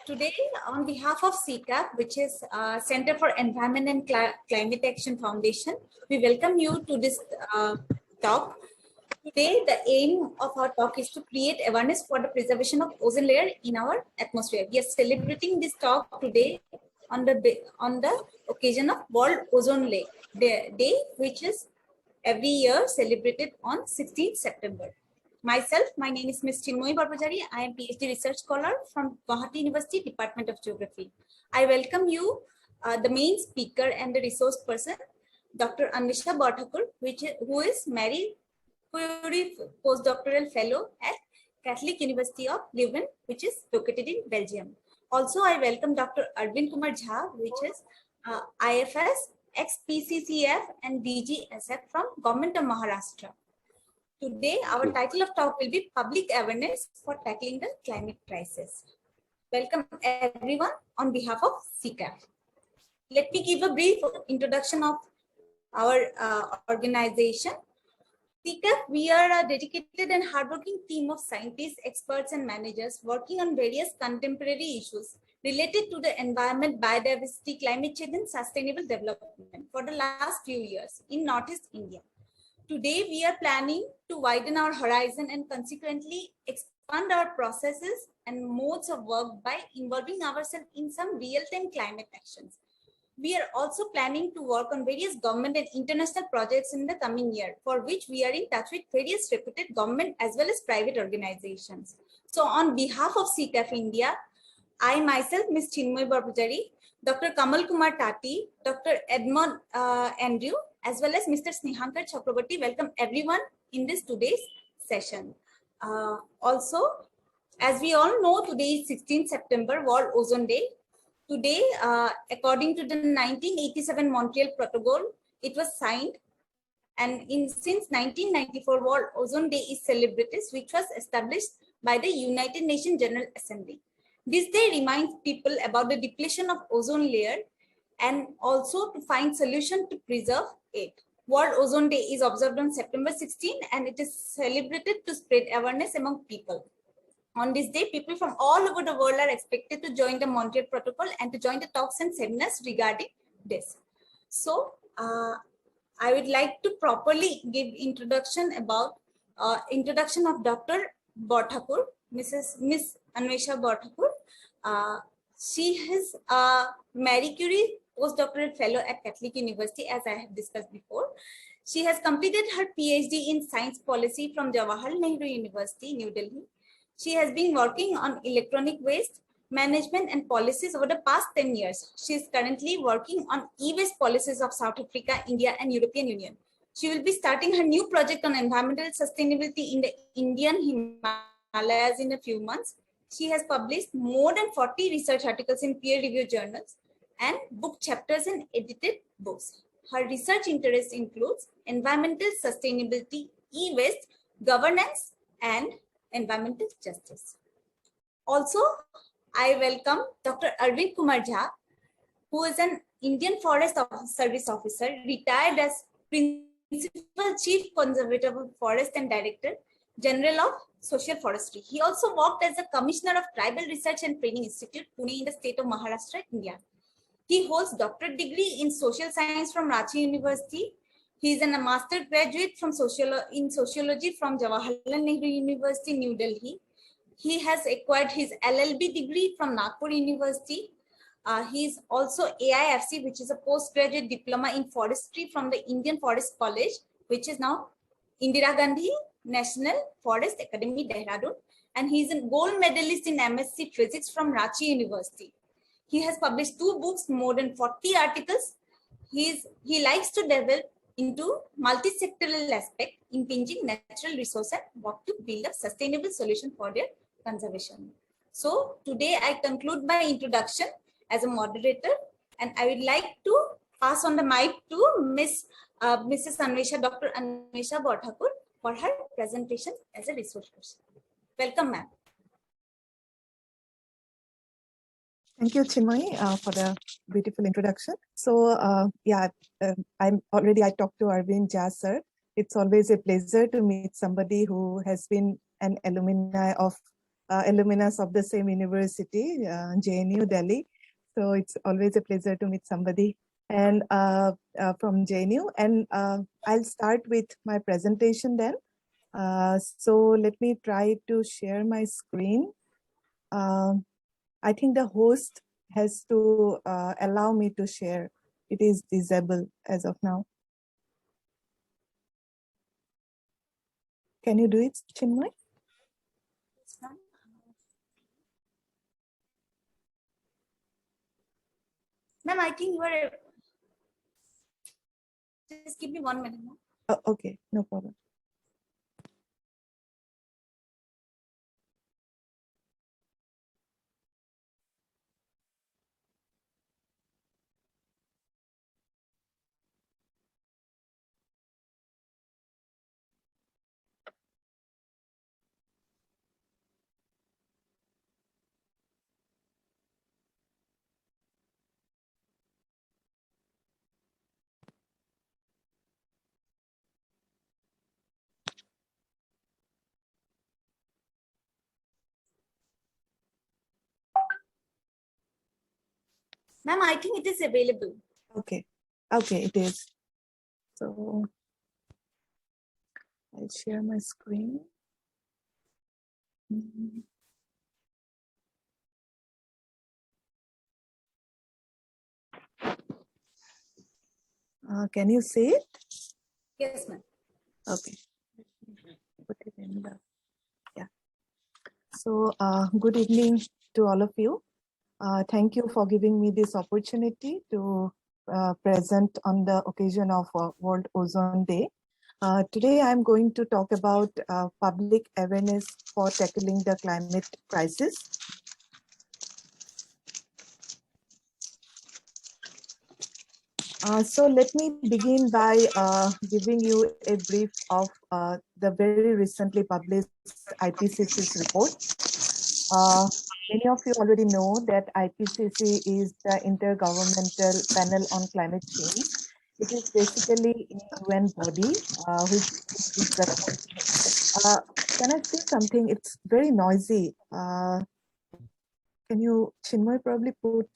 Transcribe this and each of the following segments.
Today, on behalf of CECAF, which is Center for Environment and Climate Action Foundation, we welcome you to this talk. Today, the aim of our talk is to create awareness for the preservation of ozone layer in our atmosphere. We are celebrating this talk today on the occasion of World Ozone Day, which is every year celebrated on 16th September. Myself, my name is Ms. Chinmoyee Borpujari. I am Ph.D. research scholar from Gauhati University, Department of Geography. I welcome you, the main speaker and the resource person, Dr. Anwesha Borthakur, who is Marie Curie Postdoctoral Fellow at Catholic University of Leuven, which is located in Belgium. Also, I welcome Dr. Arvind Kumar, which is IFS, Ex-PCCF and DGSF from Government of Maharashtra. Today, our title of talk will be Public Awareness for Tackling the Climate Crisis. Welcome everyone on behalf of CECAF. Let me give a brief introduction of our organization. CECAF, we are a dedicated and hardworking team of scientists, experts and managers working on various contemporary issues related to the environment, biodiversity, climate change and sustainable development for the last few years in Northeast India. Today, we are planning to widen our horizon and consequently expand our processes and modes of work by involving ourselves in some real-time climate actions. We are also planning to work on various government and international projects in the coming year, for which we are in touch with various reputed government as well as private organizations. So on behalf of CECAF India, I myself, Ms. Chinmoyee Borpujari, Dr. Kamal Kumar Tanti, Dr. Edmond Andrew, as well as Mr. Snehankar Chakraborty, welcome everyone in this today's session. Also, as we all know, today is 16th September, World Ozone Day. Today, according to the 1987 Montreal Protocol, it was signed, and since 1994, World Ozone Day is celebrated, which was established by the United Nations General Assembly. This day reminds people about the depletion of ozone layer and also to find solution to preserve it. World Ozone Day is observed on September 16 and it is celebrated to spread awareness among people. On this day, people from all over the world are expected to join the Montreal Protocol and to join the talks and seminars regarding this. So, I would like to properly give introduction about introduction of Dr. Borthakur, Miss Anwesha Borthakur. She is a Marie Curie Postdoctoral Fellow at Catholic University, as I have discussed before. She has completed her Ph.D. in Science Policy from Jawaharlal Nehru University, New Delhi. She has been working on electronic waste management and policies over the past 10 years. She is currently working on e-waste policies of South Africa, India, and European Union. She will be starting her new project on environmental sustainability in the Indian Himalayas in a few months. She has published more than 40 research articles in peer-reviewed journals and book chapters in edited books. Her research interests includes environmental sustainability, e-waste, governance, and environmental justice. Also, I welcome Dr. Arvind Kumar, who is an Indian Forest Service officer, retired as Principal Chief Conservator of Forest and Director General of Social Forestry. He also worked as a Commissioner of Tribal Research and Training Institute, Pune, in the state of Maharashtra, India. He holds doctorate degree in social science from Ranchi University. He is a master graduate from sociology from Jawaharlal Nehru University, New Delhi. He has acquired his LLB degree from Nagpur University. He is also AIFC, which is a postgraduate diploma in forestry from the Indian Forest College, which is now Indira Gandhi National Forest Academy, Dehradun. And he is a gold medalist in MSc Physics from Ranchi University. He has published 2 books, more than 40 articles. He likes to delve into multi-sectoral aspect, impinging natural resource and work to build a sustainable solution for their conservation. So today I conclude my introduction as a moderator, and I would like to pass on the mic to Mrs. Anwesha, Dr. Anwesha Borthakur, for her presentation as a resource person. Welcome, ma'am. Thank you, Chinmoyee, for the beautiful introduction. So, I talked to Arvind sir. It's always a pleasure to meet somebody who has been an alumni of alumnus of the same university, JNU Delhi. So it's always a pleasure to meet somebody and from JNU. And I'll start with my presentation then. So let me try to share my screen. I think the host has to allow me to share. It is disabled as of now. Can you do it, Chinmoyee? Ma'am, I think you are. Just give me 1 minute. Okay, no problem. Ma'am, I think it is available. Okay, okay, it is. So I'll share my screen. Can you see it? Yes, ma'am. Okay. Put it in the, yeah. So good evening to all of you. Thank you for giving me this opportunity to present on the occasion of World Ozone Day. Today, I'm going to talk about public awareness for tackling the climate crisis. So let me begin by giving you a brief of the very recently published IPCC's report. Many of you already know that IPCC is the Intergovernmental Panel on Climate Change. It is basically a UN body which is responsible. Can I say something? It's very noisy. Can you, Chinmoyee, probably put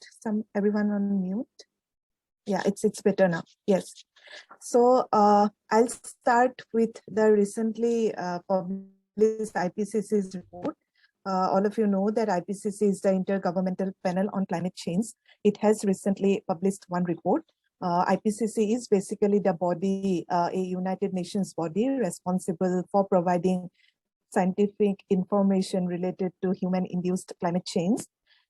everyone on mute? Yeah, it's better now. Yes. So I'll start with the recently published IPCC's report. All of you know that IPCC is the Intergovernmental Panel on Climate Change. It has recently published one report. IPCC is basically the body, a United Nations body responsible for providing scientific information related to human-induced climate change.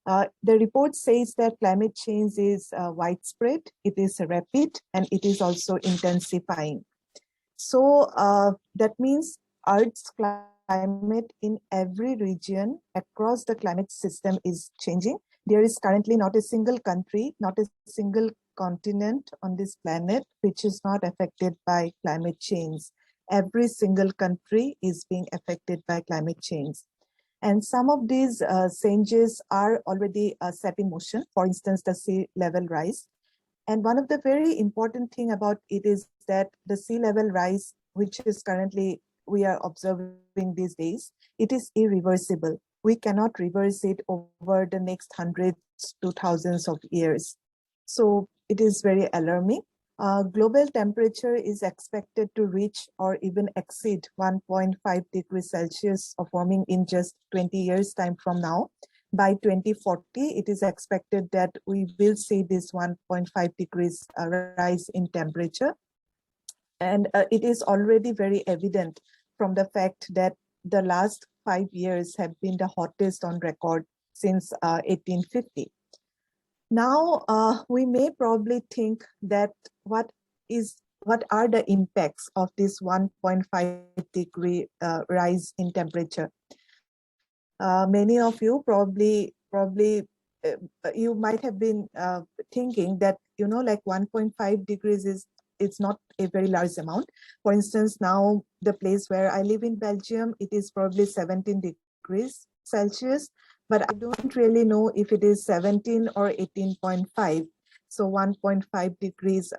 The report says that climate change is widespread, it is rapid, and it is also intensifying. So that means Earth's climate in every region across the climate system is changing. There is currently not a single country, not a single continent on this planet which is not affected by climate change. Every single country is being affected by climate change. And some of these changes are already set in motion, for instance, the sea level rise. And one of the very important thing about it is that the sea level rise, which is currently we are observing these days, it is irreversible. We cannot reverse it over the next hundreds to thousands of years. So it is very alarming. Global temperature is expected to reach or even exceed 1.5 degrees Celsius of warming in just 20 years time from now. By 2040, it is expected that we will see this 1.5 degrees rise in temperature. And it is already very evident from the fact that the last 5 years have been the hottest on record since 1850. Now, we may probably think that what are the impacts of this 1.5 degree rise in temperature? Many of you probably you might have been thinking that, you know, like 1.5 degrees it's not a very large amount. For instance, now the place where I live in Belgium, it is probably 17 degrees Celsius, but I don't really know if it is 17 or 18.5. So 1.5 degrees,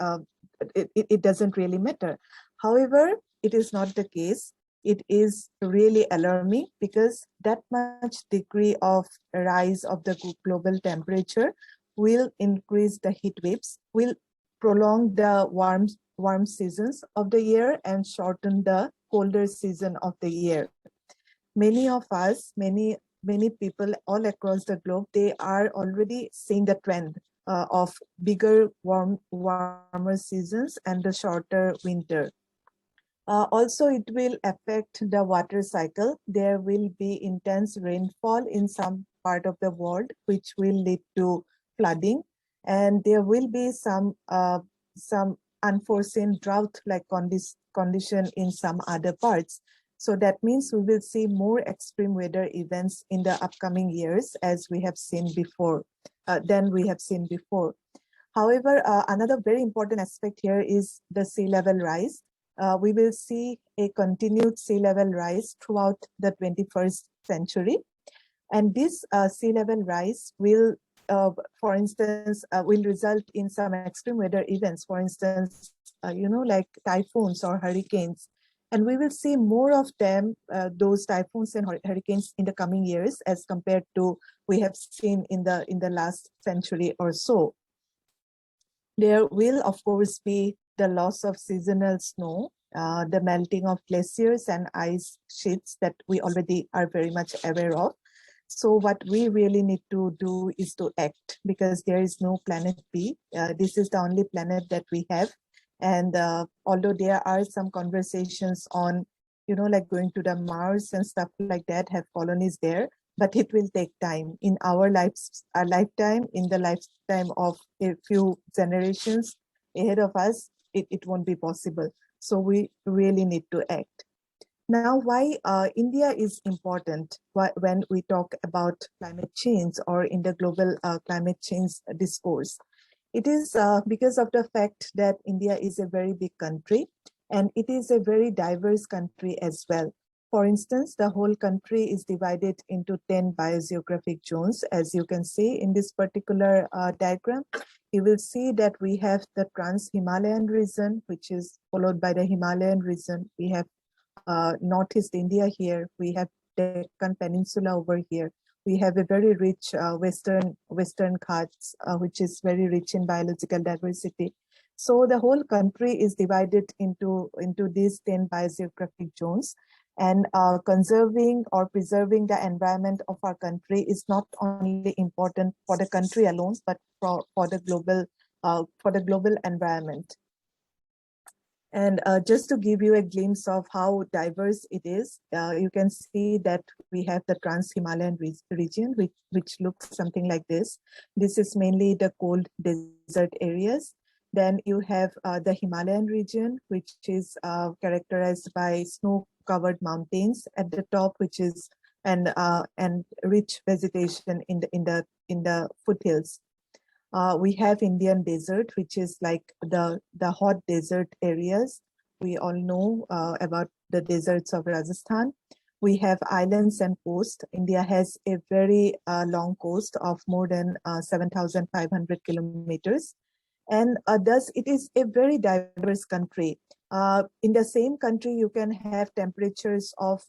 it doesn't really matter. However, it is not the case. it is really alarming, because that much degree of rise of the global temperature will increase the heat waves, will prolong the warm seasons of the year and shorten the colder season of the year. Many of us, many people all across the globe, they are already seeing the trend of bigger warmer seasons and the shorter winter. Also, it will affect the water cycle. There will be intense rainfall in some part of the world, which will lead to flooding, and there will be some unforeseen drought-like condition in some other parts. So that means we will see more extreme weather events in the upcoming years, as we have seen before, than we have seen before. However, another very important aspect here is the sea level rise. We will see a continued sea level rise throughout the 21st century. And this sea level rise will, for instance, will result in some extreme weather events, for instance, like typhoons or hurricanes. And we will see more of them, those typhoons and hurricanes, in the coming years as compared to we have seen in the last century or so. There will, of course, be the loss of seasonal snow, the melting of glaciers and ice sheets that we already are very much aware of. So what we really need to do is to act, because there is no planet B. This is the only planet that we have. And although there are some conversations on, like going to the Mars and stuff like that, have colonies there, but it will take time. In our lifetime, in the lifetime of a few generations ahead of us, it won't be possible. So we really need to act. Now, why India is important when we talk about climate change or in the global climate change discourse? It is because of the fact that India is a very big country, and it is a very diverse country as well. For instance, the whole country is divided into 10 biogeographic zones. As you can see in this particular diagram, you will see that we have the Trans-Himalayan region, which is followed by the Himalayan region. We have Northeast India here. We have Deccan Peninsula over here. We have a very rich Western Ghats, which is very rich in biological diversity. So the whole country is divided into these 10 biogeographic zones. And conserving or preserving the environment of our country is not only important for the country alone, but for the global environment. And just to give you a glimpse of how diverse it is, you can see that we have the Trans-Himalayan region, which looks something like this. This is mainly the cold desert areas. Then you have the Himalayan region, which is characterized by snow-covered mountains at the top, which is and rich vegetation in the foothills. We have Indian desert, which is like the hot desert areas. We all know about the deserts of Rajasthan. We have islands and coast. India has a very long coast of more than 7,500 kilometers. And thus it is a very diverse country. In the same country, you can have temperatures of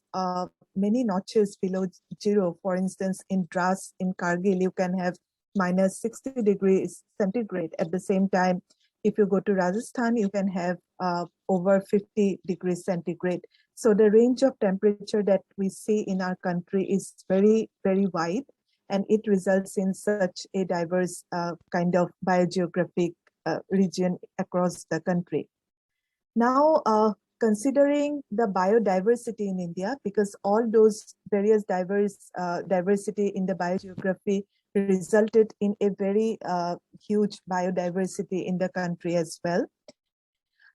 many notches below zero. For instance, in Dras, in Kargil, you can have minus 60 degrees centigrade. At the same time, if you go to Rajasthan, you can have over 50 degrees centigrade. So the range of temperature that we see in our country is very, very wide, and it results in such a diverse kind of biogeographic region across the country. Now, considering the biodiversity in India, because all those various diversity in the biogeography resulted in a very huge biodiversity in the country as well.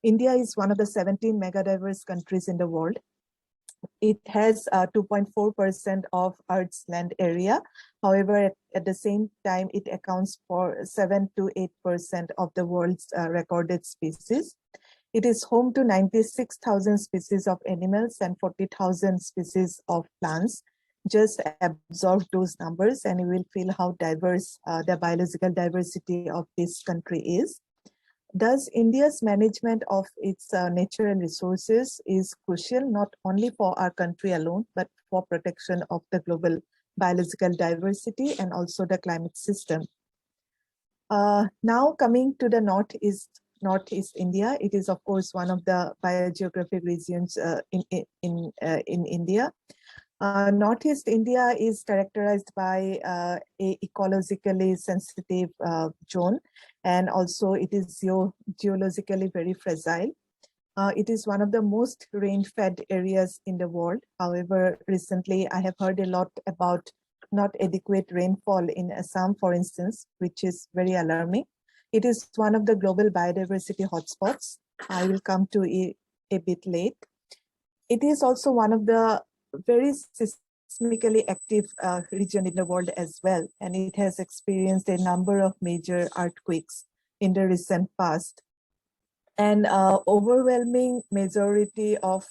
India is one of the 17 megadiverse countries in the world. It has 2.4% of Earth's land area. However, at the same time, it accounts for 7 to 8% of the world's recorded species. It is home to 96,000 species of animals and 40,000 species of plants. Just absorb those numbers and you will feel how diverse the biological diversity of this country is. Thus, India's management of its natural resources is crucial not only for our country alone, but for protection of the global biological diversity and also the climate system. Now coming to the Northeast India, it is of course one of the biogeographic regions in India. Northeast India is characterized by a ecologically sensitive zone, and also it is geologically very fragile. It is one of the most rain-fed areas in the world. However, recently I have heard a lot about not adequate rainfall in Assam, for instance, which is very alarming. It is one of the global biodiversity hotspots. I will come to it a bit late. It is also one of the very seismically active region in the world as well, and it has experienced a number of major earthquakes in the recent past. And overwhelming majority of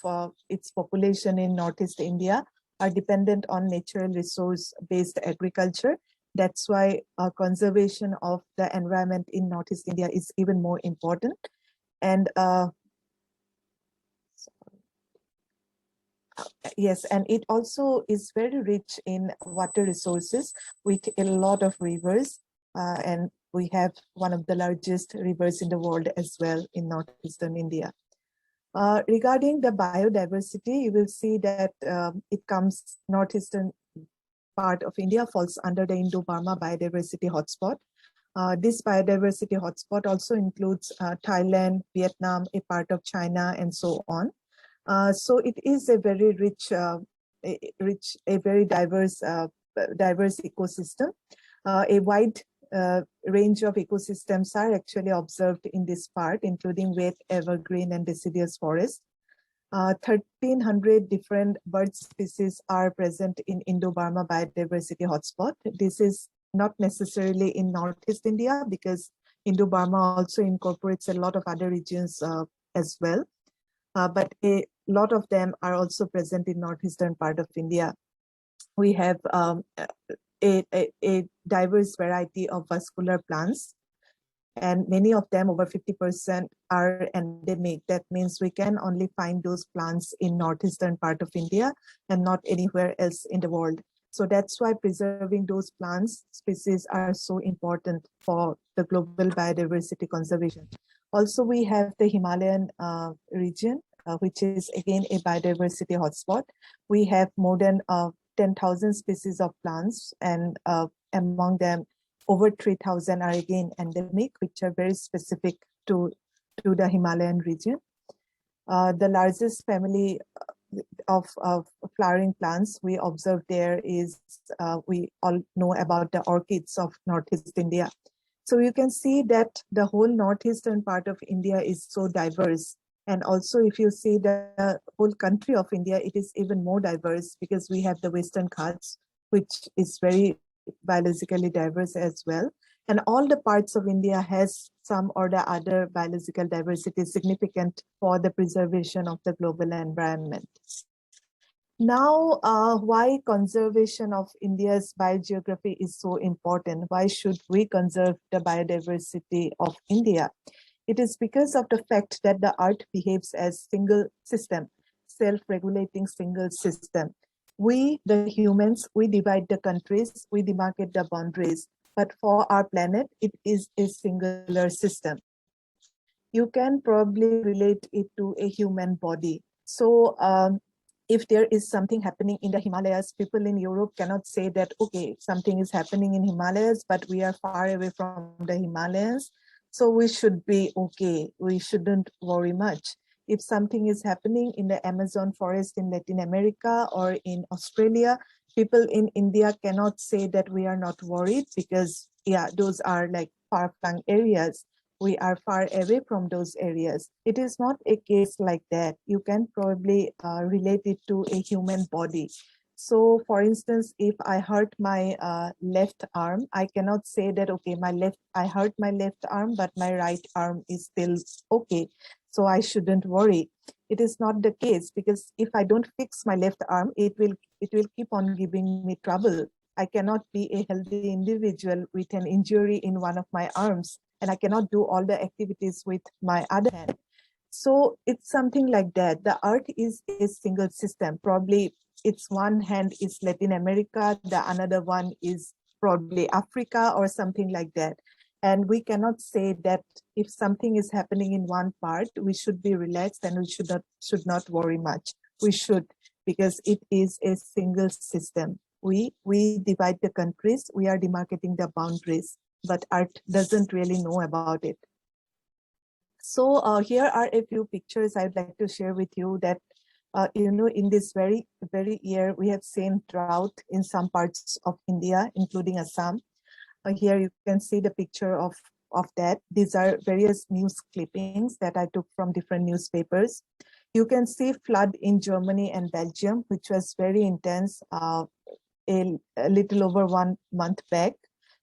its population in Northeast India are dependent on natural resource-based agriculture. That's why conservation of the environment in Northeast India is even more important. And yes, and it also is very rich in water resources with a lot of rivers, and we have one of the largest rivers in the world as well in northeastern India. Regarding the biodiversity, you will see that it comes northeastern part of India falls under the Indo-Burma biodiversity hotspot. This biodiversity hotspot also includes Thailand, Vietnam, a part of China, and so on. So it is a very rich, very diverse ecosystem. A wide range of ecosystems are actually observed in this part, including wet, evergreen, and deciduous forest. 1,300 different bird species are present in Indo-Burma biodiversity hotspot. This is not necessarily in Northeast India because Indo-Burma also incorporates a lot of other regions as well. But a lot of them are also present in northeastern part of India. We have a diverse variety of vascular plants, and many of them, over 50%, are endemic. That means we can only find those plants in northeastern part of India and not anywhere else in the world. So that's why preserving those plants species are so important for the global biodiversity conservation. Also, we have the Himalayan region, which is again a biodiversity hotspot. We have more than 10,000 species of plants, and among them, over 3,000 are again endemic, which are very specific to the Himalayan region. The largest family of flowering plants we observe there is, we all know about the orchids of Northeast India. So you can see that the whole northeastern part of India is so diverse. And also if you see the whole country of India, it is even more diverse because we have the Western Ghats, which is very biologically diverse as well. And all the parts of India has some or the other biological diversity significant for the preservation of the global environment. Now, why conservation of India's biogeography is so important? Why should we conserve the biodiversity of India? It is because of the fact that the earth behaves as single system, self-regulating single system. We, the humans, we divide the countries, we demarcate the boundaries, but for our planet, it is a singular system. You can probably relate it to a human body. So if there is something happening in the Himalayas, people in Europe cannot say that, okay, something is happening in Himalayas, but we are far away from the Himalayas, so we should be okay. We shouldn't worry much. If something is happening in the Amazon forest in Latin America or in Australia, people in India cannot say that we are not worried because, yeah, those are like far-flung areas. We are far away from those areas. It is not a case like that. You can probably relate it to a human body. So for instance, if I hurt my left arm, I cannot say that, okay, I hurt my left arm, but my right arm is still okay, so I shouldn't worry. It is not the case, because if I don't fix my left arm, it will keep on giving me trouble. I cannot be a healthy individual with an injury in one of my arms. and I cannot do all the activities with my other hand. So it's something like that. The earth is a single system. Probably its one hand is Latin America, the another one is probably Africa or something like that. And we cannot say that if something is happening in one part, we should be relaxed and we should not worry much. We should, because it is a single system. We divide the countries, we are demarcating the boundaries, but earth doesn't really know about it. So here are a few pictures I'd like to share with you that, in this very year, we have seen drought in some parts of India, including Assam. Here you can see the picture of that. These are various news clippings that I took from different newspapers. You can see flood in Germany and Belgium, which was very intense a little over 1 month back.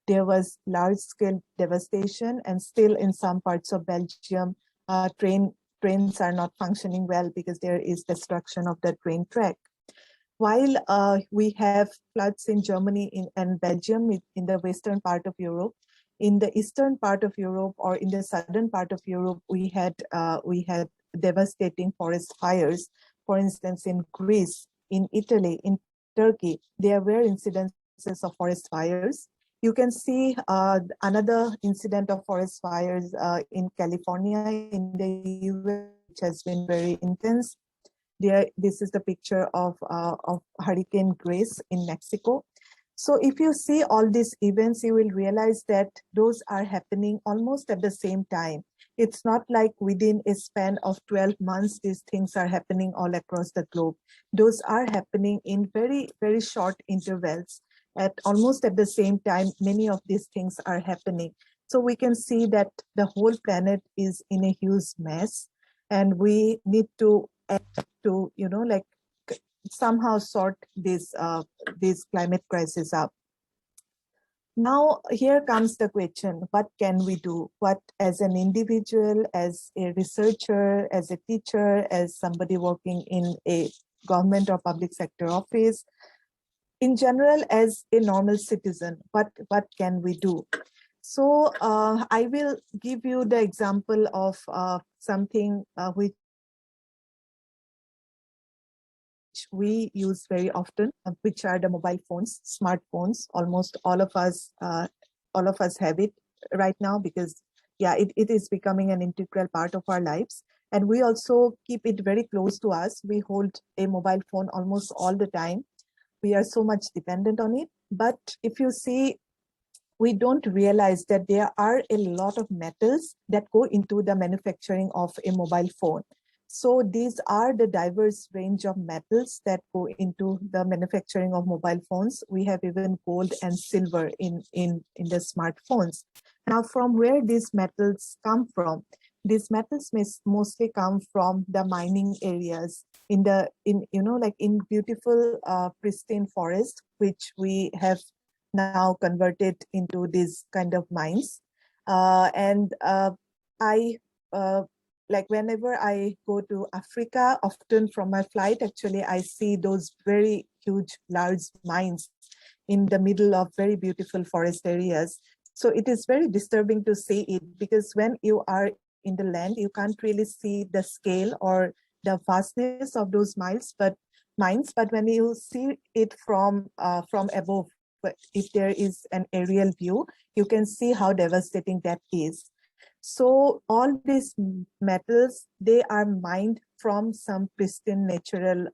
There was large-scale devastation, and still in some parts of Belgium, trains are not functioning well because there is destruction of the train track. While we have floods in Germany and Belgium in the western part of Europe, in the eastern part of Europe or in the southern part of Europe, we had devastating forest fires. For instance, in Greece, in Italy, in Turkey, there were incidences of forest fires. You can see another incident of forest fires in California, in the US, which has been very intense. This is the picture of Hurricane Grace in Mexico. So if you see all these events, you will realize that those are happening almost at the same time. It's not like within a span of 12 months, these things are happening all across the globe. Those are happening in very, very short intervals. Almost at the same time, many of these things are happening. So we can see that the whole planet is in a huge mess, and we need to act to, somehow sort this climate crisis up. Now, here comes the question, what can we do? What, as an individual, as a researcher, as a teacher, as somebody working in a government or public sector office, in general, as a normal citizen, what can we do? So I will give you the example of something which we use very often, which are the mobile phones, smartphones. Almost all of us have it right now because, yeah, it is becoming an integral part of our lives. And we also keep it very close to us. We hold a mobile phone almost all the time. We are so much dependent on it. But if you see, we don't realize that there are a lot of metals that go into the manufacturing of a mobile phone. So these are the diverse range of metals that go into the manufacturing of mobile phones. We have even gold and silver in the smartphones. Now, from where these metals come from? These metals may mostly come from the mining areas in beautiful pristine forest, which we have now converted into these kind of mines. Like whenever I go to Africa, often from my flight, actually, I see those very huge, large mines in the middle of very beautiful forest areas. So it is very disturbing to see it, because when you are in the land, you can't really see the scale or the vastness of those mines, but when you see it from above, if there is an aerial view, you can see how devastating that is. So all these metals, they are mined from some pristine natural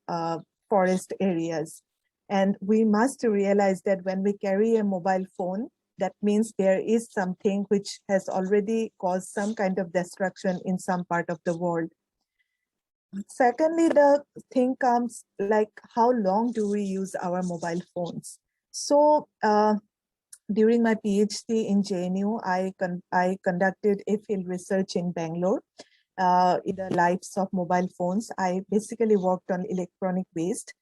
forest areas. And we must realize that when we carry a mobile phone, that means there is something which has already caused some kind of destruction in some part of the world. Secondly, the thing comes like, how long do we use our mobile phones? So during my PhD in JNU, I conducted a field research in Bangalore in the lives of mobile phones. I basically worked on electronic waste,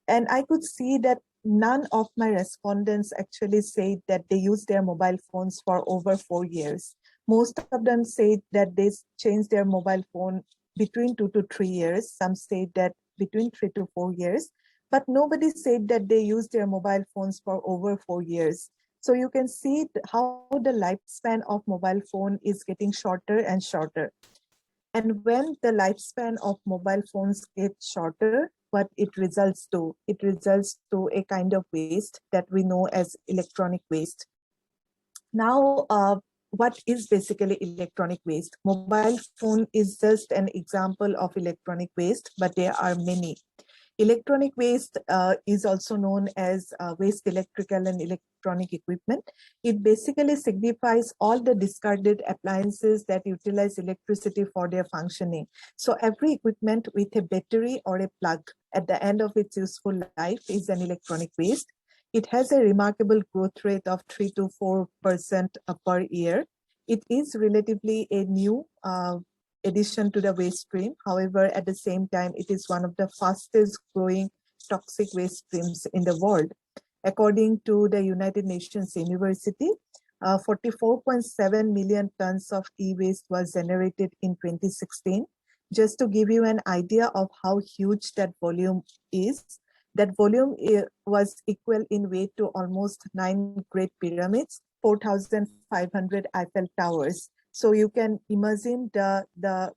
and I could see that none of my respondents actually said that they use their mobile phones for over 4 years. Most of them said that they changed their mobile phone between 2 to 3 years. Some said that between 3 to 4 years, but nobody said that they used their mobile phones for over 4 years. So you can see how the lifespan of mobile phone is getting shorter and shorter. And when the lifespan of mobile phones gets shorter, what it results to? It results to a kind of waste that we know as electronic waste. Now, what is basically electronic waste? Mobile phone is just an example of electronic waste, but there are many. Electronic waste is also known as waste electrical and electronic equipment. It basically signifies all the discarded appliances that utilize electricity for their functioning. So every equipment with a battery or a plug at the end of its useful life is an electronic waste. It has a remarkable growth rate of 3 to 4% per year. It is relatively a new addition to the waste stream. However, at the same time, it is one of the fastest growing toxic waste streams in the world. According to the United Nations University, 44.7 million tons of e-waste was generated in 2016. Just to give you an idea of how huge that volume is, that volume was equal in weight to almost 9 Great Pyramids, 4,500 Eiffel Towers. So you can imagine the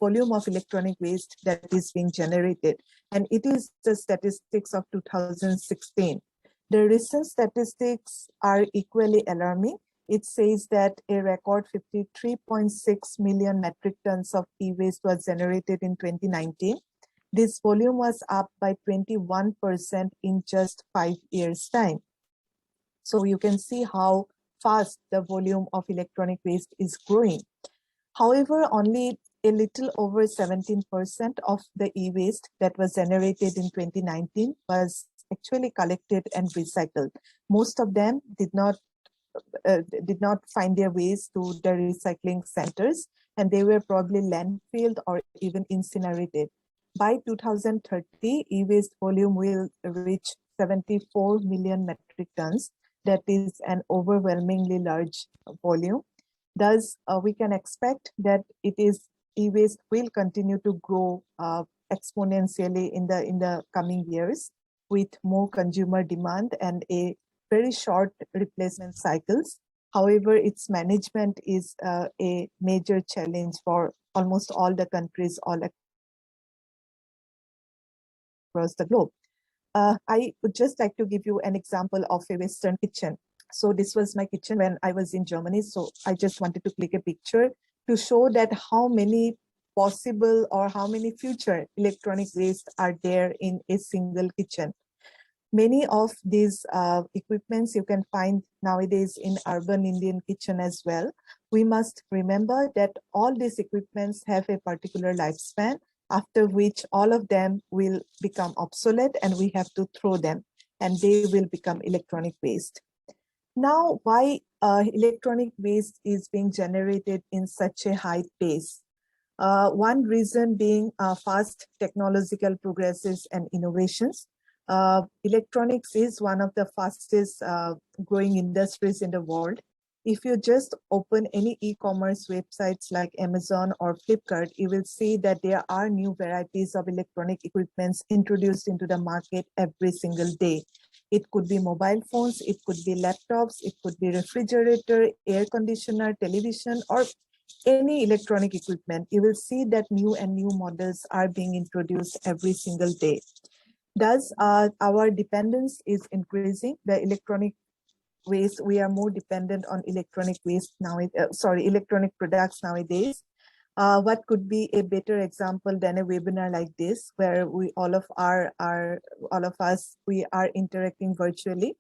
volume of electronic waste that is being generated. And it is the statistics of 2016. The recent statistics are equally alarming. It says that a record 53.6 million metric tons of e-waste was generated in 2019. This volume was up by 21% in just 5 years' time. So you can see how fast the volume of electronic waste is growing. However, only a little over 17% of the e-waste that was generated in 2019 was actually collected and recycled. Most of them did not find their ways to the recycling centers, and they were probably landfilled or even incinerated. By 2030, e-waste volume will reach 74 million metric tons. That is an overwhelmingly large volume. Thus, we can expect that e-waste will continue to grow exponentially in the coming years with more consumer demand and a very short replacement cycles. However, its management is a major challenge for almost all the countries all across the globe. I would just like to give you an example of a Western kitchen. So this was my kitchen when I was in Germany. So I just wanted to click a picture to show that how many possible or how many future electronic waste are there in a single kitchen. Many of these equipments you can find nowadays in urban Indian kitchen as well. We must remember that all these equipments have a particular lifespan, after which all of them will become obsolete and we have to throw them and they will become electronic waste. Now, why electronic waste is being generated in such a high pace? One reason being fast technological progresses and innovations. Electronics is one of the fastest growing industries in the world. If you just open any e-commerce websites like Amazon or Flipkart, you will see that there are new varieties of electronic equipments introduced into the market every single day. It could be mobile phones, it could be laptops, it could be refrigerator, air conditioner, television, or any electronic equipment. You will see that new and new models are being introduced every single day. Thus, our dependence is increasing. The electronic waste, we are more dependent on electronic waste now. Electronic products nowadays. What could be a better example than a webinar like this, where we all of us we are interacting virtually.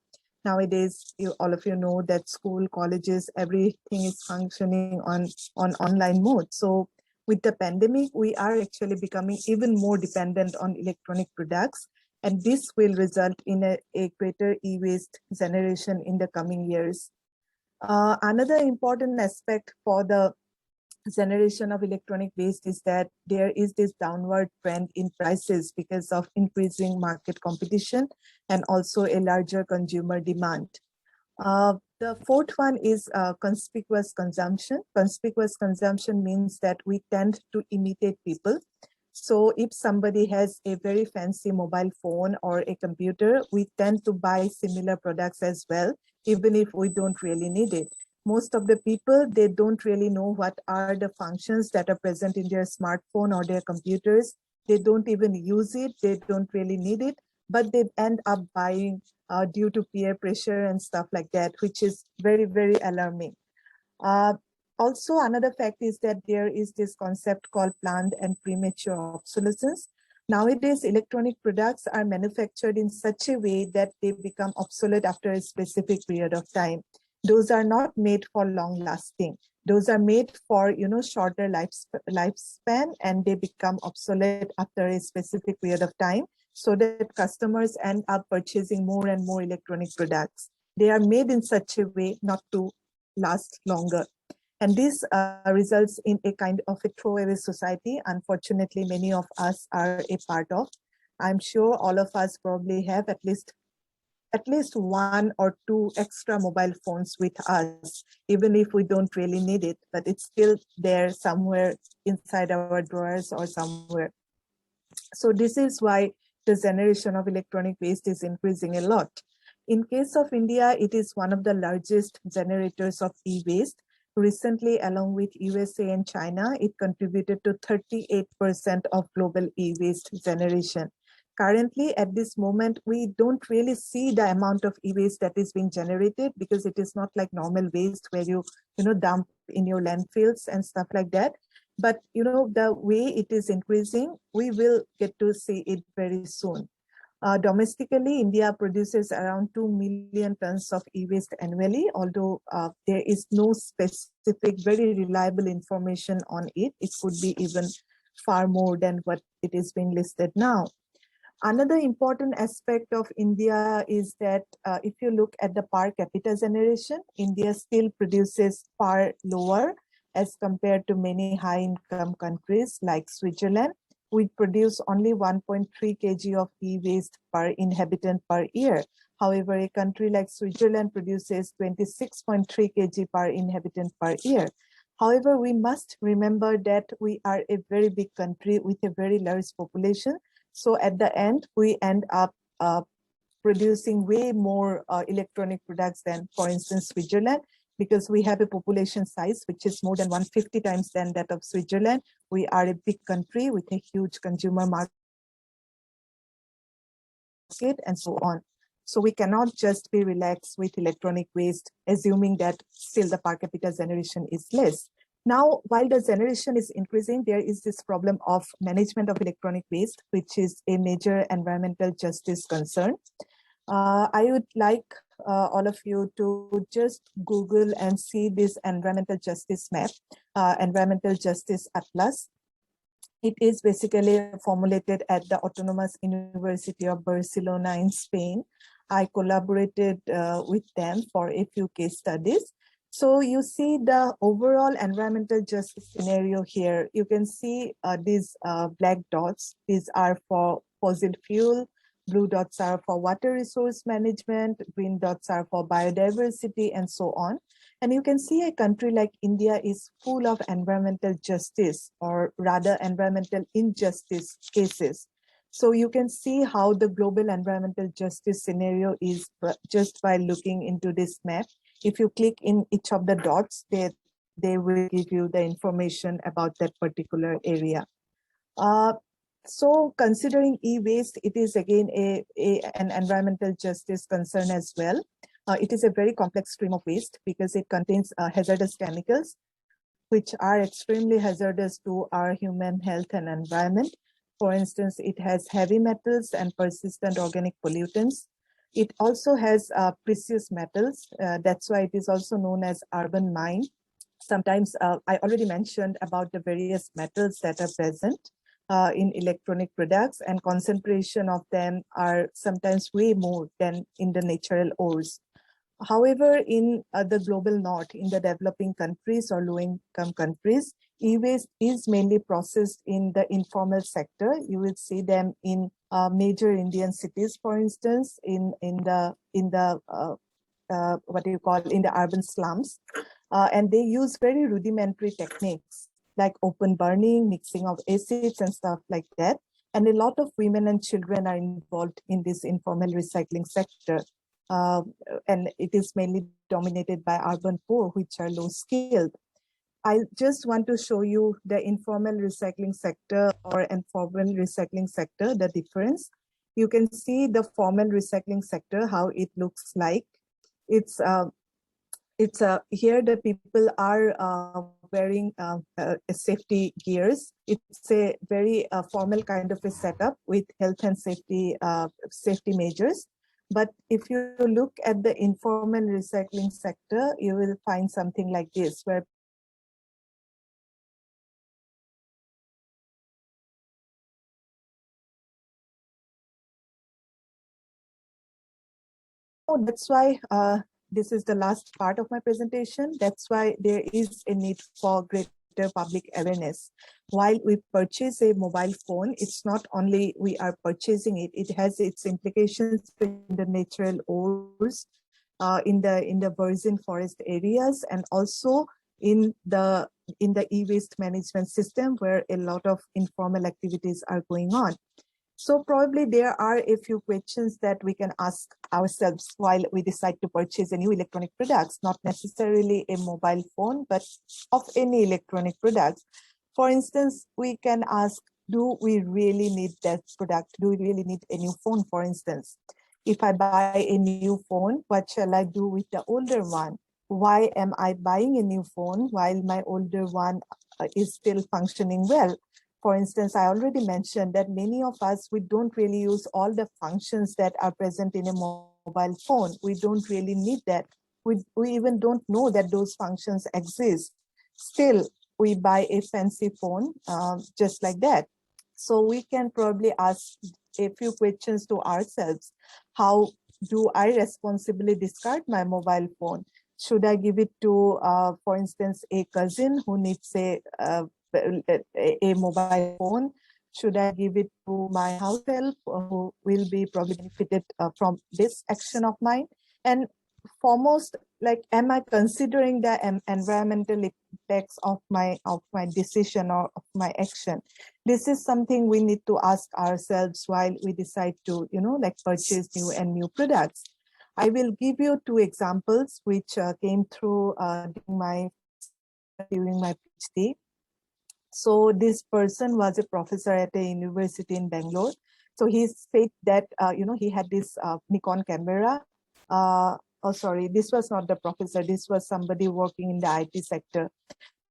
Nowadays, all of you know that school, colleges, everything is functioning on online mode. So with the pandemic, we are actually becoming even more dependent on electronic products. And this will result in a greater e-waste generation in the coming years. Another important aspect for the generation of electronic waste is that there is this downward trend in prices because of increasing market competition and also a larger consumer demand. The fourth one is conspicuous consumption. Conspicuous consumption means that we tend to imitate people. So if somebody has a very fancy mobile phone or a computer, we tend to buy similar products as well even if we don't really need it. Most of the people, they don't really know what are the functions that are present in their smartphone or their computers. They don't even use it. They don't really need it, but they end up buying due to peer pressure and stuff like that, which is very, very alarming. Uh, Also, another fact is that there is this concept called planned and premature obsolescence. Nowadays, electronic products are manufactured in such a way that they become obsolete after a specific period of time. Those are not made for long lasting. Those are made for, shorter lifespan, and they become obsolete after a specific period of time, so that customers end up purchasing more and more electronic products. They are made in such a way not to last longer. And this results in a kind of a throwaway society. Unfortunately, many of us are a part of. I'm sure all of us probably have at least one or two extra mobile phones with us, even if we don't really need it, but it's still there somewhere inside our drawers or somewhere. So this is why the generation of electronic waste is increasing a lot. In case of India, it is one of the largest generators of e-waste. Recently, along with USA and China, it contributed to 38% of global e-waste generation. Currently, at this moment, we don't really see the amount of e-waste that is being generated, because it is not like normal waste where you dump in your landfills and stuff like that. But the way it is increasing, we will get to see it very soon. Domestically, India produces around 2 million tons of e-waste annually, although there is no specific, very reliable information on it. It could be even far more than what it is being listed now. Another important aspect of India is that if you look at the per capita generation, India still produces far lower as compared to many high-income countries like Switzerland. We produce only 1.3 kg of e-waste per inhabitant per year. However, a country like Switzerland produces 26.3 kg per inhabitant per year. However, we must remember that we are a very big country with a very large population. So at the end, we end up producing way more electronic products than, for instance, Switzerland, because we have a population size which is more than 150 times than that of Switzerland. We are a big country with a huge consumer market and so on. So we cannot just be relaxed with electronic waste, assuming that still the per capita generation is less. Now, while the generation is increasing, there is this problem of management of electronic waste, which is a major environmental justice concern. I would like all of you to just Google and see this environmental justice map, environmental justice atlas. It is basically formulated at the Autonomous University of Barcelona in Spain. I collaborated with them for a few case studies. So you see the overall environmental justice scenario here. You can see these black dots. These are for fossil fuel. Blue dots are for water resource management. Green dots are for biodiversity and so on. And you can see a country like India is full of environmental justice, or rather environmental injustice cases. So you can see how the global environmental justice scenario is just by looking into this map. If you click in each of the dots, they will give you the information about that particular area. So considering e-waste, it is again an environmental justice concern as well. It is a very complex stream of waste because it contains hazardous chemicals, which are extremely hazardous to our human health and environment. For instance, it has heavy metals and persistent organic pollutants. It also has precious metals. That's why it is also known as urban mine. Sometimes I already mentioned about the various metals that are present in electronic products, and concentration of them are sometimes way more than in the natural ores. However, in the global north, in the developing countries or low-income countries, e-waste is mainly processed in the informal sector. You will see them in major Indian cities, for instance, in the urban slums, and they use very rudimentary techniques like open burning, mixing of acids and stuff like that. And a lot of women and children are involved in this informal recycling sector. and it is mainly dominated by urban poor, which are low skilled. I just want to show you the informal recycling sector or informal recycling sector, the difference. You can see the formal recycling sector, how it looks like. It's here the people are wearing safety gears. It's a very formal kind of a setup with health and safety measures. But if you look at the informal recycling sector, you will find something like this, where that's why this is the last part of my presentation. That's why there is a need for greater public awareness. While we purchase a mobile phone, it's not only we are purchasing it, it has its implications in the natural ores, in the virgin forest areas, and also in the e-waste management system, where a lot of informal activities are going on. So probably there are a few questions that we can ask ourselves while we decide to purchase a new electronic products, not necessarily a mobile phone, but of any electronic products. For instance, we can ask, do we really need that product? Do we really need a new phone, for instance? If I buy a new phone, what shall I do with the older one? Why am I buying a new phone while my older one is still functioning well? For instance, I already mentioned that many of us, we don't really use all the functions that are present in a mobile phone. We don't really need that. We even don't know that those functions exist. Still, we buy a fancy phone just like that. So we can probably ask a few questions to ourselves. How do I responsibly discard my mobile phone? Should I give it to, for instance, a cousin who needs a mobile phone? Should I give it to my house help who will be probably benefited from this action of mine? And foremost, like, am I considering the environmental effects of my decision or of my action? This is something we need to ask ourselves while we decide to, like, purchase new products. I will give you two examples which came through during my PhD. So this person was a professor at a university in Bangalore. So he said that, he had this Nikon camera. Oh, sorry, this was not the professor. This was somebody working in the IT sector.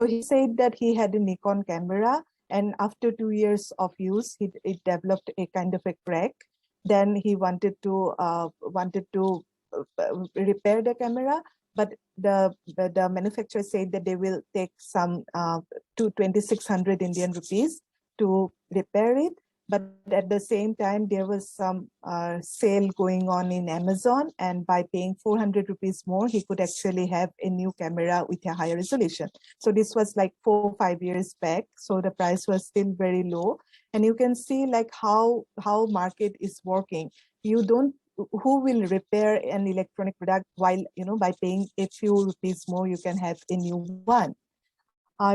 So he said that he had a Nikon camera, and after 2 years of use, it developed a kind of a crack. Then he wanted to repair the camera, but the manufacturer said that they will take some 2,600 Indian rupees to repair it. But at the same time, there was some sale going on in Amazon, and by paying 400 rupees more, he could actually have a new camera with a higher resolution. So this was like 4 or 5 years back. So the price was still very low. And you can see like how market is working. Who will repair an electronic product while, by paying a few rupees more, you can have a new one.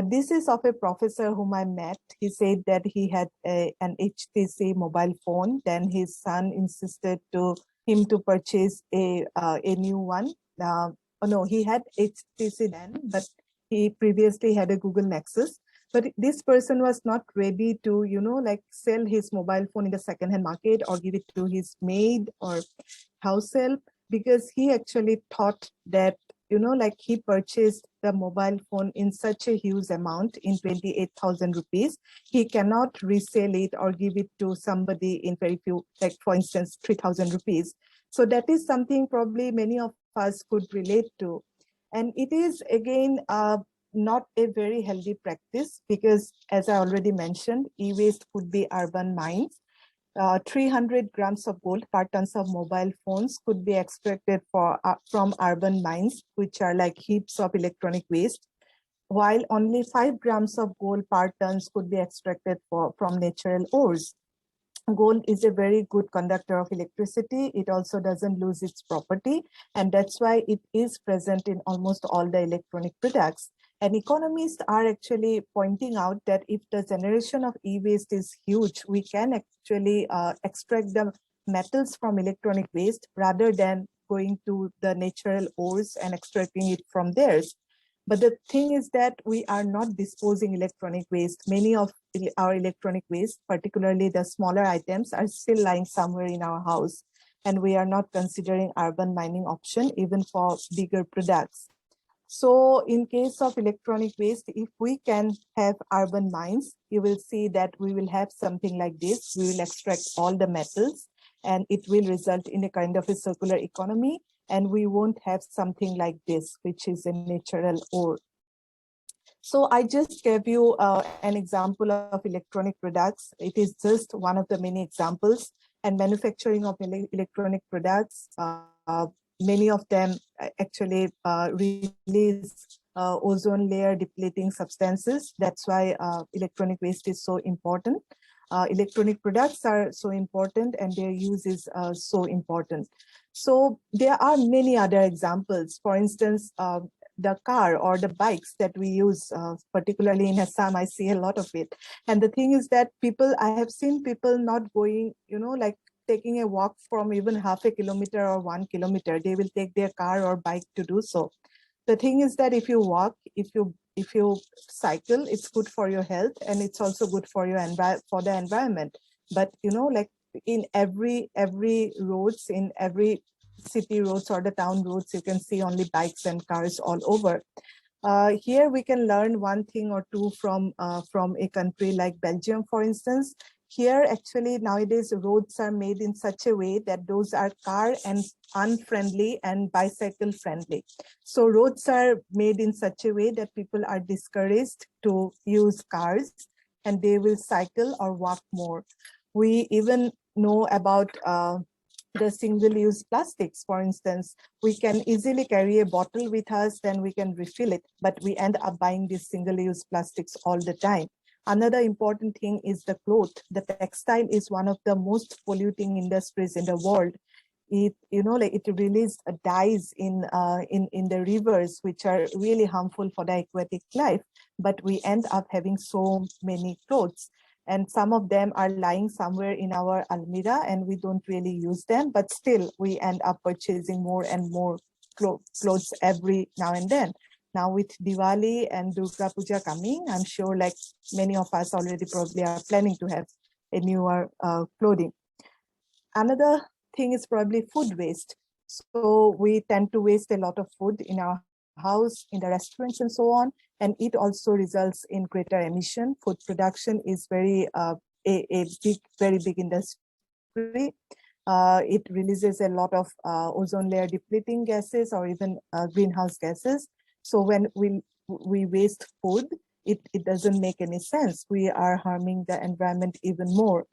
This is of a professor whom I met. He said that he had an HTC mobile phone. Then his son insisted him to purchase a new one. No, he had HTC then, but he previously had a Google Nexus. But this person was not ready to, like, sell his mobile phone in the second-hand market or give it to his maid or house help, because he actually thought that, like, he purchased the mobile phone in such a huge amount, in 28,000 rupees. He cannot resell it or give it to somebody in very few, like, for instance, 3,000 rupees. So that is something probably many of us could relate to. And it is, again, not a very healthy practice, because, as I already mentioned, e-waste could be urban mines. 300 grams of gold per tons of mobile phones could be extracted from urban mines, which are like heaps of electronic waste, while only 5 grams of gold per tons could be extracted from natural ores. Gold is a very good conductor of electricity. It also doesn't lose its property, and that's why it is present in almost all the electronic products. And economists are actually pointing out that if the generation of e-waste is huge, we can actually extract the metals from electronic waste rather than going to the natural ores and extracting it from theirs. But the thing is that we are not disposing electronic waste. Many of our electronic waste, particularly the smaller items, are still lying somewhere in our house. And we are not considering urban mining option even for bigger products. So in case of electronic waste, if we can have urban mines, you will see that we will have something like this. We will extract all the metals and it will result in a kind of a circular economy. And we won't have something like this, which is a natural ore. So I just gave you an example of electronic products. It is just one of the many examples. And manufacturing of electronic products, many of them actually release ozone layer depleting substances. That's why electronic waste is so important. Electronic products are so important and their use is so important. So there are many other examples. For instance, the car or the bikes that we use, particularly in Assam, I see a lot of it. And the thing is that I have seen people not going, like taking a walk from even half a kilometer or 1 kilometer. They will take their car or bike to do so. The thing is that if you walk, if you cycle, it's good for your health and it's also good for the environment. But like in every roads, in every city roads or the town roads, you can see only bikes and cars all over. Here we can learn one thing or two from a country like Belgium, for instance. Here, actually, nowadays, roads are made in such a way that those are car and unfriendly and bicycle friendly. So roads are made in such a way that people are discouraged to use cars and they will cycle or walk more. We even know about the single-use plastics, for instance. We can easily carry a bottle with us, then we can refill it, but we end up buying these single-use plastics all the time. Another important thing is the cloth. The textile is one of the most polluting industries in the world. It releases dyes in the rivers, which are really harmful for the aquatic life. But we end up having so many clothes, and some of them are lying somewhere in our almirah, and we don't really use them. But still, we end up purchasing more and more clothes every now and then. Now with Diwali and Durga Puja coming, I'm sure like many of us already probably are planning to have a newer clothing. Another thing is probably food waste. So we tend to waste a lot of food in our house, in the restaurants and so on. And it also results in greater emission. Food production is very very big industry. It releases a lot of ozone layer depleting gases or even greenhouse gases. So when we waste food, it doesn't make any sense. We are harming the environment even more.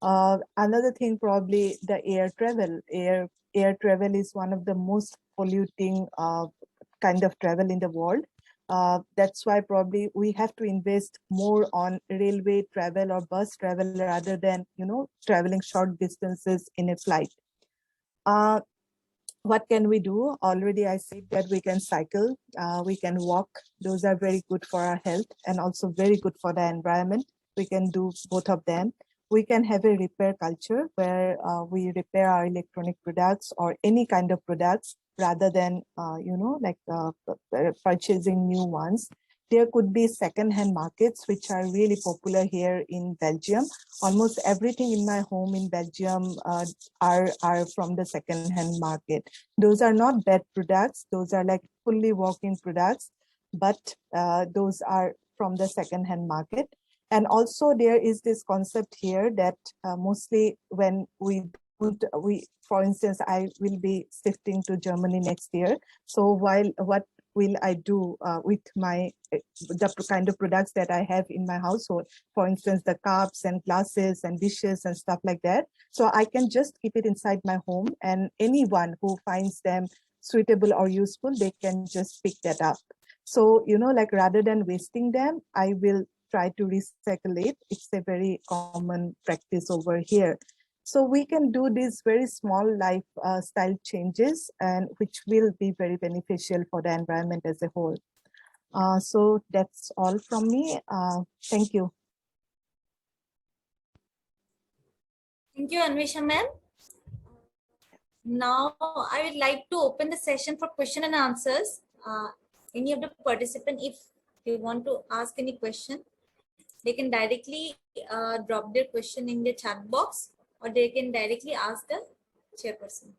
Another thing, probably the air travel. Air travel is one of the most polluting kind of travel in the world. That's why probably we have to invest more on railway travel or bus travel rather than traveling short distances in a flight. What can we do? Already I said that we can cycle, we can walk. Those are very good for our health and also very good for the environment. We can do both of them. We can have a repair culture where we repair our electronic products or any kind of products rather than, purchasing new ones. There could be second-hand markets, which are really popular here in Belgium. Almost everything in my home in Belgium are from the second-hand market. Those are not bad products. Those are like fully working products, but those are from the second-hand market. And also there is this concept here that mostly when for instance, I will be shifting to Germany next year. So what will I do with the kind of products that I have in my household? For instance, the cups and glasses and dishes and stuff like that. So I can just keep it inside my home, and anyone who finds them suitable or useful, they can just pick that up. So, like rather than wasting them, I will try to recycle it. It's a very common practice over here. So we can do these very small lifestyle changes, and which will be very beneficial for the environment as a whole. So that's all from me. Thank you. Thank you, Anwesha ma'am. Now, I would like to open the session for question and answers. Any of the participant, if they want to ask any question, they can directly drop their question in the chat box, or they can directly ask the chairperson.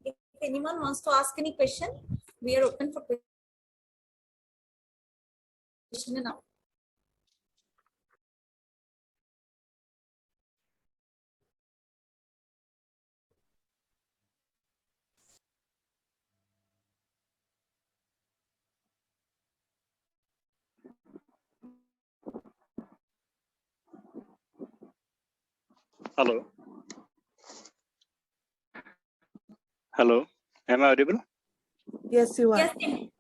If anyone wants to ask any question, we are open for question and answer. Hello. Hello. Am I audible? Yes, you are. Yes, Tim.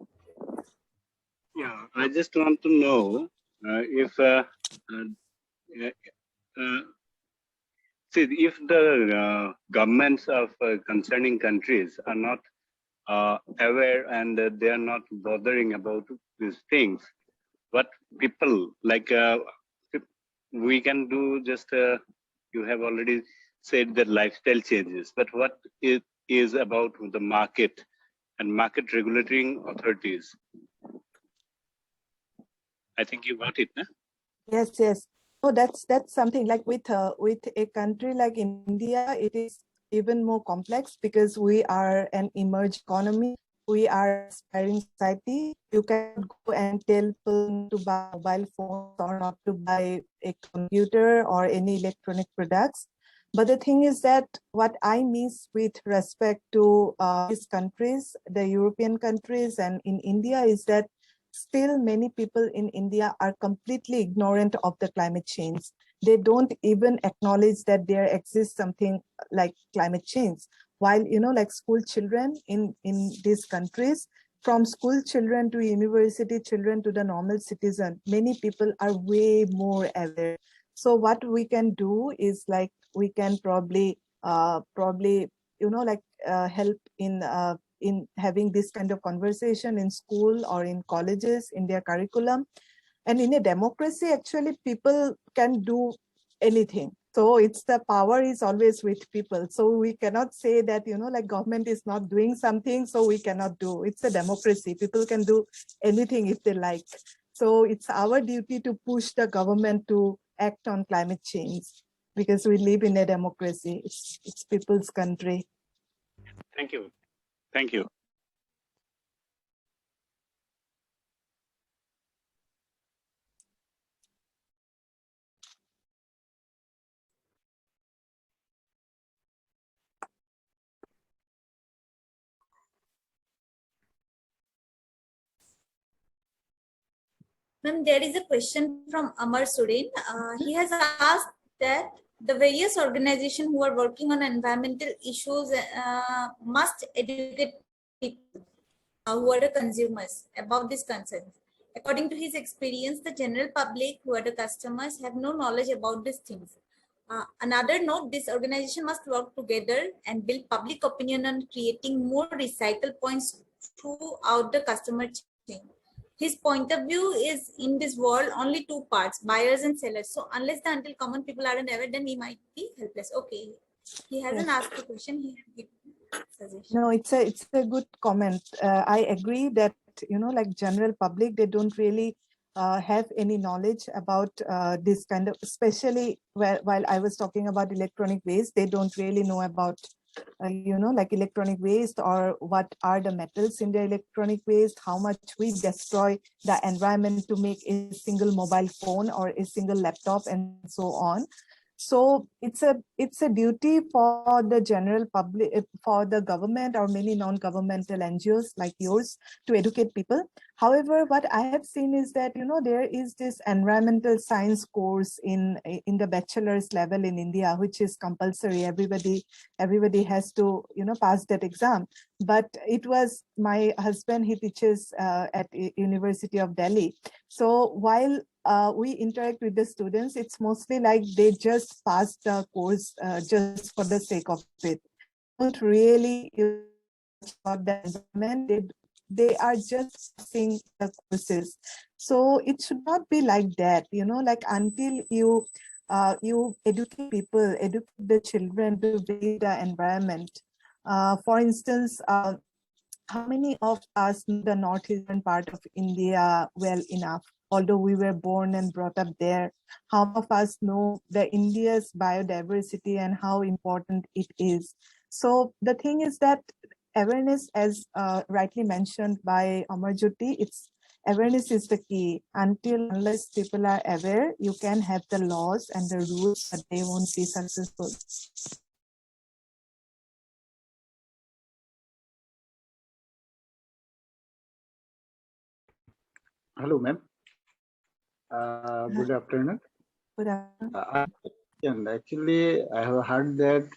Yeah. I just want to know if see if the governments of concerning countries are not aware and they are not bothering about these things, what people like we can do just you have already said that lifestyle changes, but what it is about the market and market regulating authorities? I think you got it, no? Yes, yes. Oh, that's something like with a country like India, it is even more complex because we are an emerging economy. We are aspiring society. You can go and tell people to buy mobile phones or not to buy a computer or any electronic products. But the thing is that what I miss with respect to these countries, the European countries and in India, is that still many people in India are completely ignorant of the climate change. They don't even acknowledge that there exists something like climate change. While, like school children in these countries, from school children to university children to the normal citizen, many people are way more aware. So what we can do is like, we can probably help in having this kind of conversation in school or in colleges in their curriculum. And in a democracy, actually, people can do anything. So it's the power is always with people. So we cannot say that, like government is not doing something, so we cannot do. It's a democracy. People can do anything if they like. So it's our duty to push the government to act on climate change because we live in a democracy. It's people's country. Thank you. Thank you. Ma'am, there is a question from Amar Surin. He has asked that the various organizations who are working on environmental issues must educate people who are the consumers about these concerns. According to his experience, the general public who are the customers have no knowledge about these things. Another note, this organization must work together and build public opinion on creating more recycle points throughout the customer chain. His point of view is in this world only two parts, buyers and sellers. So unless the until common people aren't aware, then we might be helpless. Okay, he hasn't asked a question. He given suggestion. No, it's a good comment. I agree that like general public, they don't really have any knowledge about this kind of, especially while I was talking about electronic waste, they don't really know about like electronic waste or what are the metals in the electronic waste, how much we destroy the environment to make a single mobile phone or a single laptop and so on. So it's a duty for the general public, for the government or many non-governmental NGOs like yours to educate people. However, what I have seen is that there is this environmental science course in the bachelor's level in India, which is compulsory. Everybody has to pass that exam. But it was my husband, he teaches at University of Delhi. So while we interact with the students, it's mostly like they just pass the course just for the sake of it. Don't really about the environment. They are just passing the courses. So it should not be like that, you know, like until you you educate people, educate the children to value the environment. For instance, how many of us know the northeastern part of India well enough, although we were born and brought up there? How many of us know the India's biodiversity and how important it is? So the thing is that awareness, as rightly mentioned by Amarjyoti, awareness is the key. Unless people are aware, you can have the laws and the rules, but they won't be successful. Hello, ma'am. Good afternoon. Good afternoon. Actually, I have heard that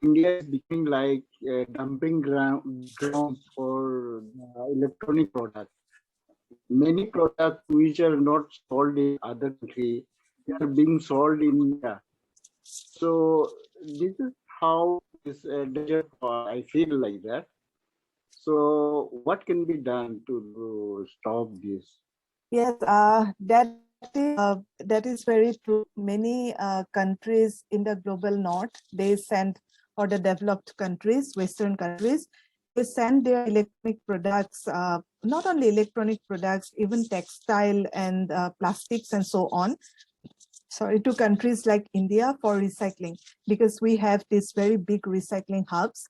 India is becoming like a dumping ground for electronic products. Many products which are not sold in other countries are being sold in India. So this is how this danger. I feel like that. So what can be done to stop this? Yes, that is very true. Many countries in the global north, they send, or the developed countries, Western countries, they send their electronic products, not only electronic products, even textile and plastics and so on, sorry, to countries like India for recycling, because we have these very big recycling hubs.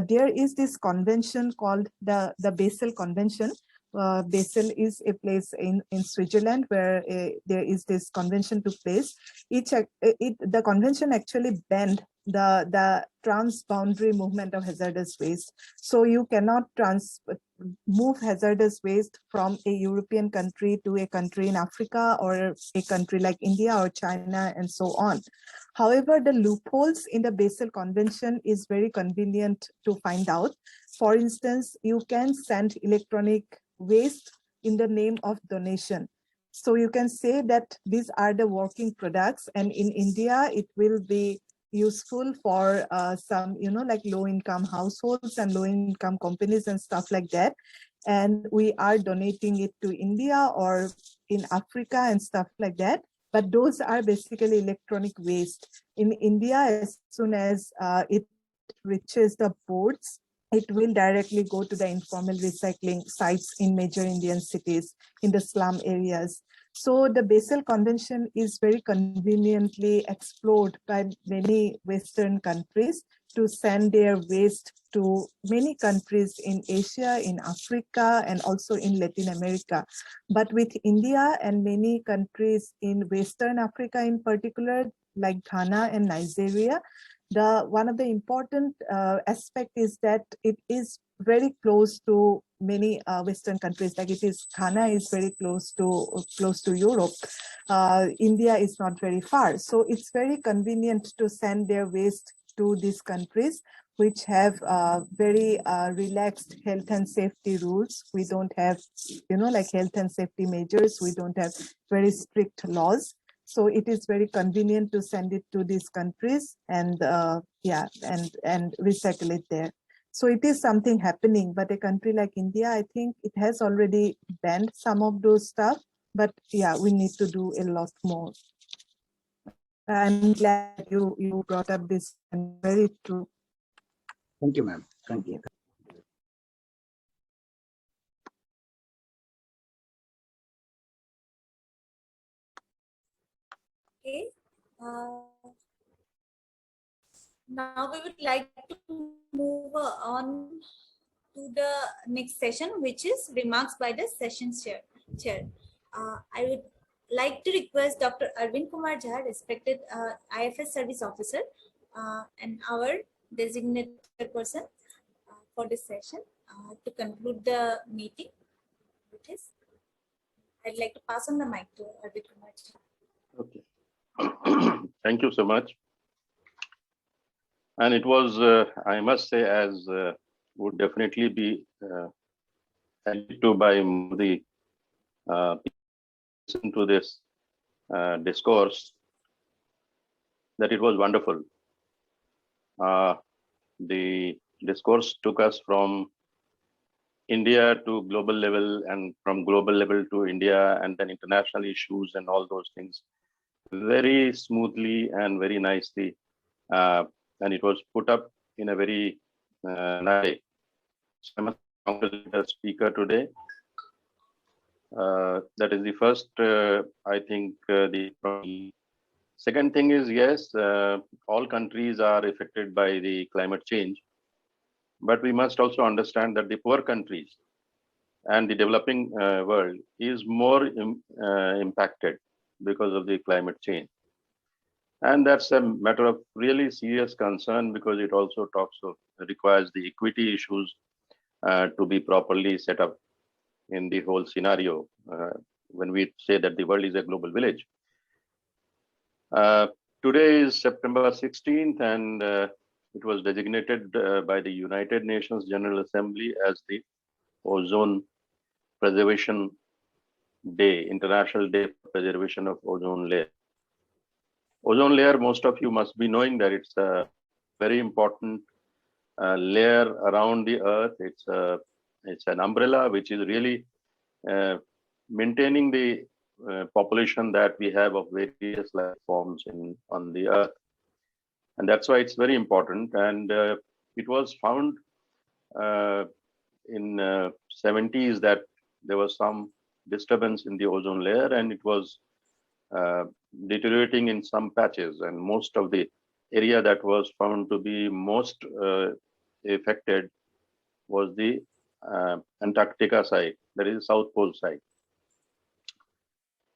There is this convention called the Basel Convention. Basel is a place in Switzerland where there is this convention took place. The convention actually banned the transboundary movement of hazardous waste. So you cannot move hazardous waste from a European country to a country in Africa or a country like India or China and so on. However, the loopholes in the Basel Convention is very convenient to find out. For instance, you can send electronic waste in the name of donation. So you can say that these are the working products, and in India, it will be useful for some, you know, like low-income households and low-income companies and stuff like that. And we are donating it to India or in Africa and stuff like that. But those are basically electronic waste. In India, as soon as it reaches the ports, it will directly go to the informal recycling sites in major Indian cities, in the slum areas. So the Basel Convention is very conveniently explored by many Western countries to send their waste to many countries in Asia, in Africa, and also in Latin America. But with India and many countries in Western Africa in particular, like Ghana and Nigeria, one of the important aspect is that it is very close to many Western countries. Like Ghana is very close to Europe. India is not very far, so it's very convenient to send their waste to these countries, which have very relaxed health and safety rules. We don't have, you know, like health and safety measures. We don't have very strict laws. So it is very convenient to send it to these countries and and recycle it there. So it is something happening, but a country like India, I think it has already banned some of those stuff, but yeah, we need to do a lot more. I'm glad you brought up this, and very true. Thank you, ma'am. Thank you. Okay. Now we would like to move on to the next session, which is remarks by the session chair. I would like to request Dr. Arvind Kumar Jha, respected IFS service officer and our designated person for this session, to conclude the meeting. Which is, I'd like to pass on the mic to Arvind Kumar Jha. Okay. Thank you so much. And it was, I must say, as would definitely be added to by the listened to this discourse, that it was wonderful. The discourse took us from India to global level, and from global level to India, and then international issues and all those things very smoothly and very nicely. And it was put up in a very nice way. So I must congratulate the speaker today. That is the first, I think, the second thing is, yes, all countries are affected by the climate change, but we must also understand that the poor countries and the developing world is more impacted because of the climate change. And that's a matter of really serious concern, because it also requires the equity issues to be properly set up in the whole scenario when we say that the world is a global village. Today is September 16th, and it was designated by the United Nations General Assembly as the Ozone Preservation Day, International Day for Preservation of Ozone Layer. Ozone layer, most of you must be knowing that it's a very important layer around the Earth. It's an umbrella which is really maintaining the population that we have of various life forms on the Earth. And that's why it's very important. And it was found in 70s that there was some disturbance in the ozone layer, and it was deteriorating in some patches, and most of the area that was found to be most affected was the Antarctica side, that is South Pole side.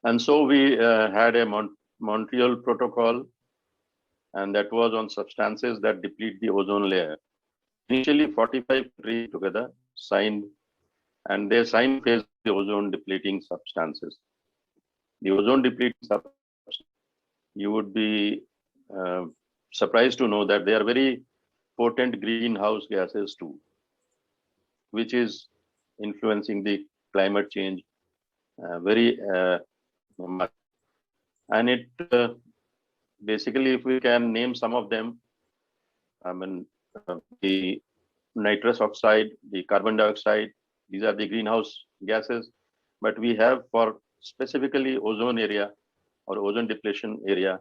And so we had a Montreal Protocol, and that was on substances that deplete the ozone layer. Initially, 45 countries together signed, and they signed phase the ozone depleting substances. The ozone depleting substances, you would be surprised to know that they are very potent greenhouse gases too, which is influencing the climate change very much. And it basically, if we can name some of them, I mean, the nitrous oxide, the carbon dioxide, these are the greenhouse gases. But we have, for specifically ozone area or ozone depletion area,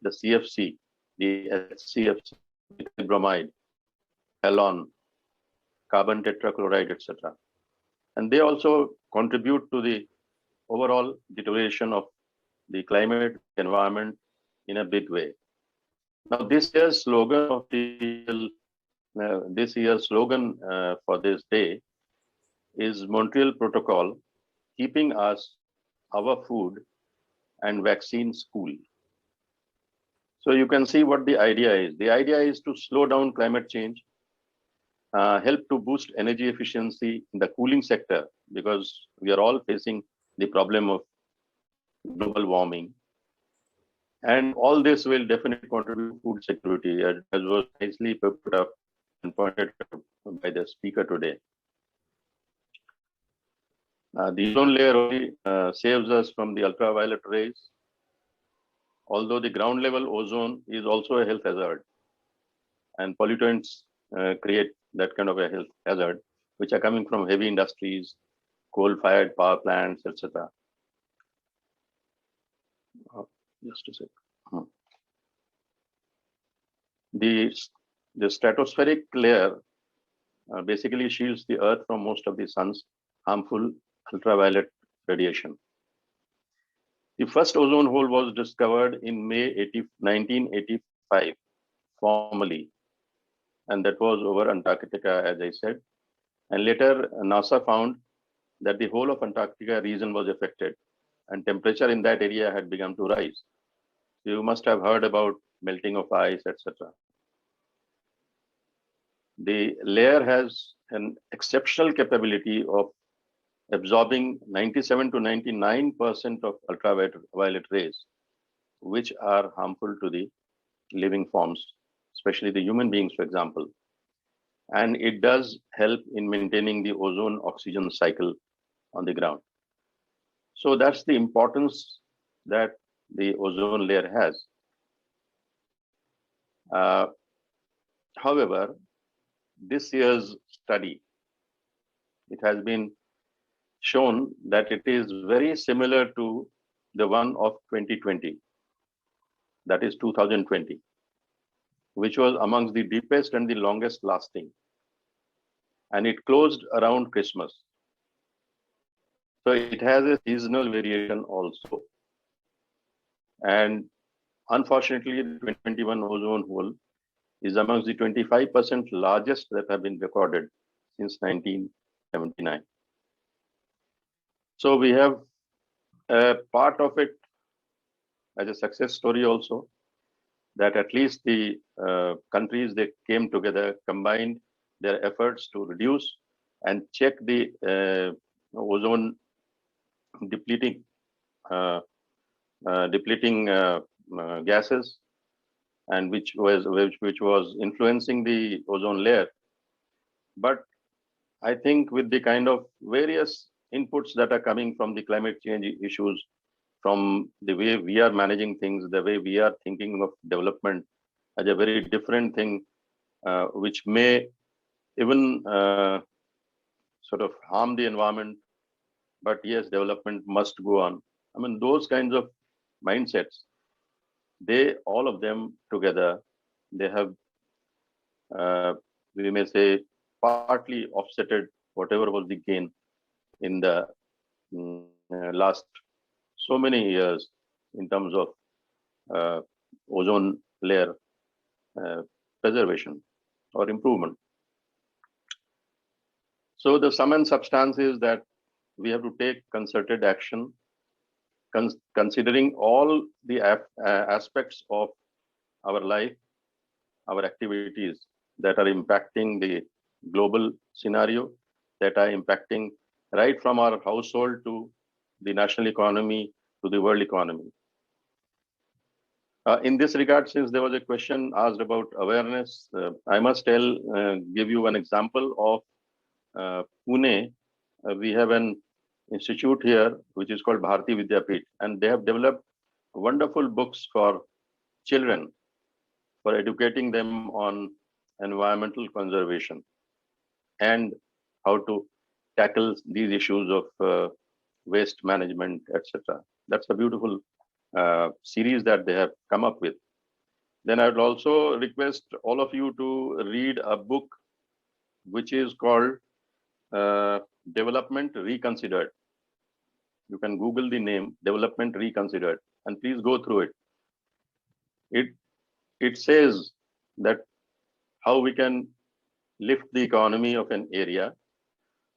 the CFC, the HCFC, bromide, halon, carbon tetrachloride, etc. And they also contribute to the overall deterioration of the climate environment in a big way. Now, this year's slogan of for this day is Montreal Protocol, keeping us, our food, and vaccines cool. So you can see what the idea is. The idea is to slow down climate change, help to boost energy efficiency in the cooling sector, because we are all facing the problem of global warming. And all this will definitely contribute to food security, as was nicely put up and pointed out by the speaker today. The ozone layer only saves us from the ultraviolet rays, although the ground level ozone is also a health hazard, and pollutants create that kind of a health hazard, which are coming from heavy industries, coal-fired power plants, etc. Just a sec. The stratospheric layer basically shields the Earth from most of the sun's harmful ultraviolet radiation. The first ozone hole was discovered in May 1985, formally, and that was over Antarctica, as I said. And later, NASA found that the whole of Antarctica region was affected, and temperature in that area had begun to rise. You must have heard about melting of ice, etc. The layer has an exceptional capability of absorbing 97 to 99% of ultraviolet rays, which are harmful to the living forms, especially the human beings, for example. And it does help in maintaining the ozone-oxygen cycle on the ground. So that's the importance that the ozone layer has. However, this year's study, it has been shown that it is very similar to the one of 2020, that is 2020, which was amongst the deepest and the longest lasting. And it closed around Christmas. So it has a seasonal variation also. And unfortunately, the 2021 ozone hole is amongst the 25% largest that have been recorded since 1979. So we have a part of it as a success story also, that at least the countries, they came together, combined their efforts to reduce and check the ozone depleting gases, and which was influencing the ozone layer. But I think with the kind of various inputs that are coming from the climate change issues, from the way we are managing things, the way we are thinking of development as a very different thing, which may even sort of harm the environment, but yes, development must go on. I mean, those kinds of mindsets, all of them together, they have, we may say, partly offsetted whatever was the gain in the last so many years in terms of ozone layer preservation or improvement. So the sum and substance is that we have to take concerted action, considering all the aspects of our life, our activities that are impacting the global scenario, that are impacting right from our household to the national economy to the world economy. In this regard, since there was a question asked about awareness, I must give you an example of Pune. We have an institute here which is called Bharati Vidyapith, and they have developed wonderful books for children for educating them on environmental conservation and how to tackle these issues of waste management, etc. That's a beautiful series that they have come up with. Then I would also request all of you to read a book which is called Development Reconsidered. You can Google the name, Development Reconsidered, and please go through it. It says that how we can lift the economy of an area,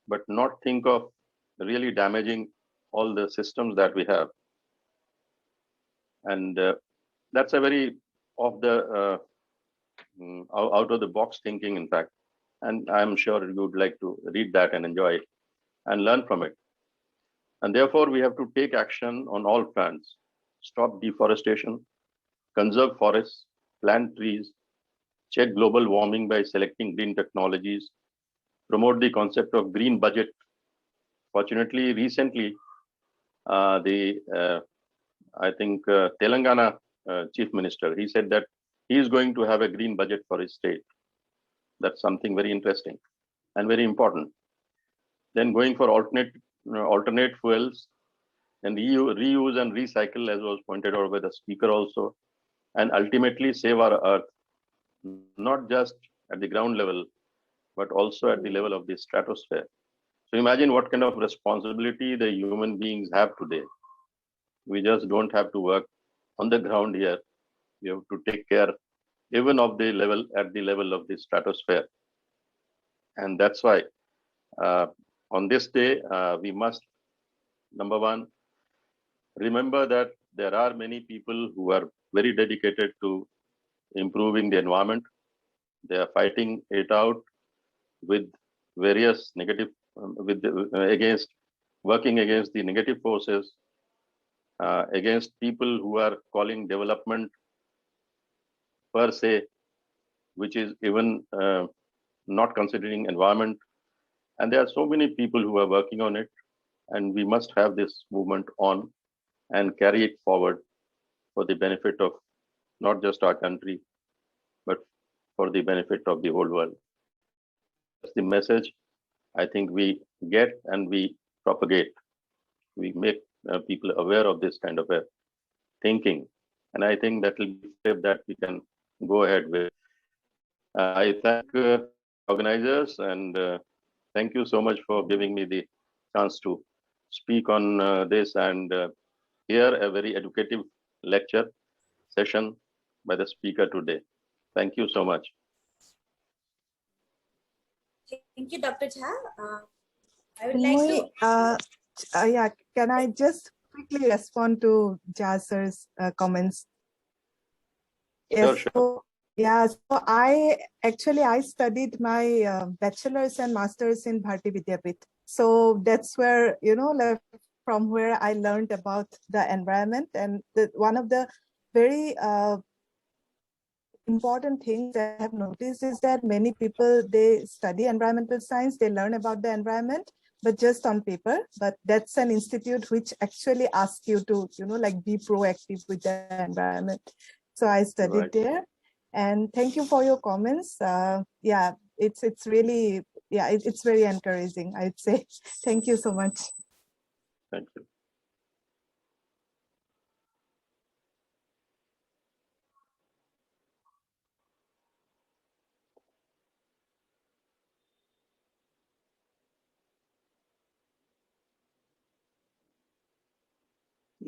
but not think of really damaging all the systems that we have. And that's a very out of the box thinking, in fact. And I'm sure you would like to read that and enjoy it and learn from it. And therefore, we have to take action on all fronts. Stop deforestation, conserve forests, plant trees, check global warming by selecting green technologies, promote the concept of green budget. Fortunately, recently, I think Telangana Chief Minister, he said that he is going to have a green budget for his state. That's something very interesting and very important. Then going for alternate fuels and reuse and recycle, as was pointed out by the speaker also, and ultimately save our earth, not just at the ground level, but also at the level of the stratosphere. So imagine what kind of responsibility the human beings have today. We just don't have to work on the ground here. We have to take care even of the level at the level of the stratosphere. And that's why on this day, we must, number one, remember that there are many people who are very dedicated to improving the environment. They are fighting it out with various negative, working against the negative forces, against people who are calling development per se, which is even not considering environment. And there are so many people who are working on it. and we must have this movement on and carry it forward for the benefit of not just our country, but for the benefit of the whole world. That's the message I think we get and we propagate. We make people aware of this kind of a thinking. And I think that will be a step that we can go ahead with. I thank organizers and thank you so much for giving me the chance to speak on this and hear a very educative lecture session by the speaker today. Thank you so much. Thank you, Dr. Jha. I would like to. Yeah, can I just quickly respond to Jha sir's comments? Yes, Sure. so, yeah, so I studied my bachelor's and master's in Bharati Vidyapith. So that's where, like, from where I learned about the environment. And one of the very important things I have noticed is that many people, they study environmental science, they learn about the environment, but just on paper. But that's an institute which actually asks you to, like, be proactive with the environment. So I studied there. And thank you for your comments. Yeah, it's really, yeah, it's very encouraging, I'd say. Thank you so much. Thank you.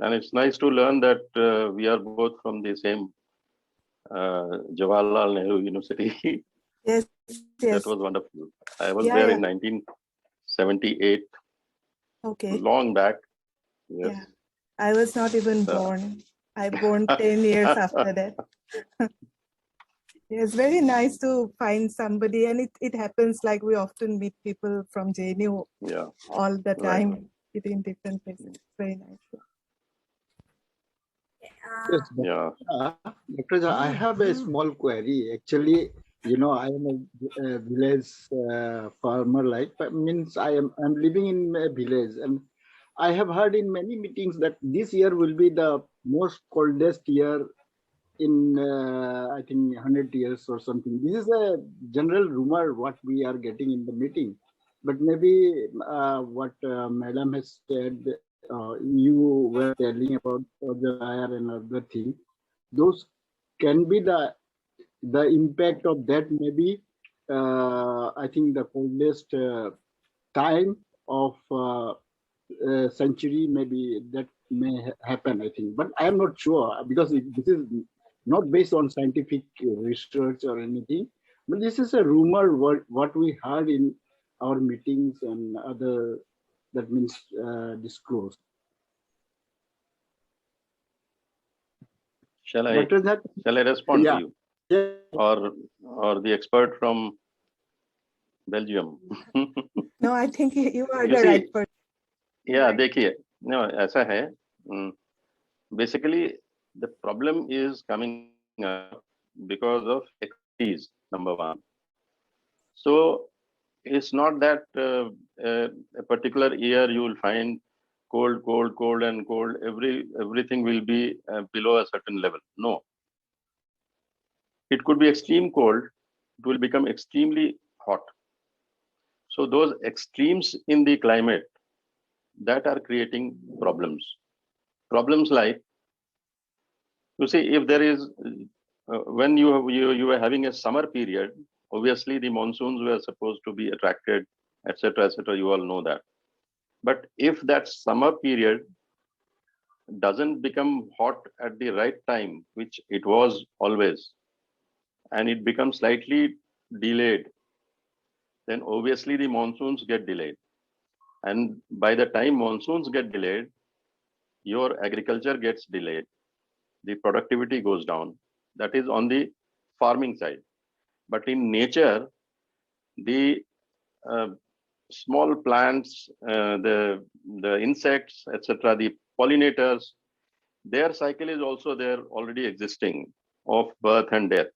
And it's nice to learn that we are both from the same Jawaharlal Nehru University. Yes. That was wonderful. I was there in 1978. Okay. Long back. Yes. Yeah. I was not even born. I born 10 years after that. It's very nice to find somebody, and it happens like we often meet people from JNU all the time in different places. It's very nice. Yes, Dr. Jha, I have a small query. Actually, I am a village farmer, like, means I'm living in a village, and I have heard in many meetings that this year will be the most coldest year in I think 100 years or something. This is a general rumor what we are getting in the meeting, but maybe what Madam has said, you were telling about the fire and other thing, those can be the impact of that. Maybe I think the coldest time of century, maybe that may happen, I think, but I am not sure, because this is not based on scientific research or anything, but this is a rumor what we heard in our meetings and other, that means disclosed. Shall I respond to you? Yeah. Or the expert from Belgium? No, I think you are the right person. Yeah, देखिए, no, ऐसा है. Basically, the problem is coming up because of expertise, number one. So it's not that a particular year you will find cold, and cold. Everything will be below a certain level. No. It could be extreme cold. It will become extremely hot. So those extremes in the climate that are creating problems. Problems like, you see, if there is, when you were having a summer period, obviously the monsoons were supposed to be attracted, etc., you all know that. But if that summer period doesn't become hot at the right time, which it was always, and it becomes slightly delayed, then obviously the monsoons get delayed. And by the time monsoons get delayed, your agriculture gets delayed. The productivity goes down. That is on the farming side. But in nature, the small plants, the insects, etc., the pollinators, their cycle is also there already existing of birth and death.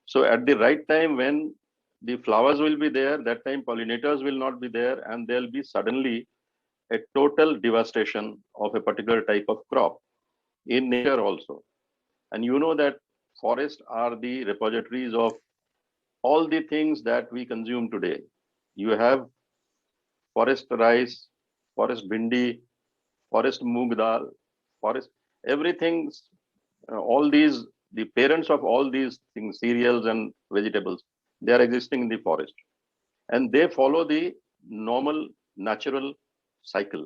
So at the right time when the flowers will be there, that time pollinators will not be there, and there'll be suddenly a total devastation of a particular type of crop in nature also. And you know that forests are the repositories of all the things that we consume today. You have forest rice, forest bhindi, forest moong dal, forest, everything, all these, the parents of all these things, cereals and vegetables, they are existing in the forest. And they follow the normal natural cycle.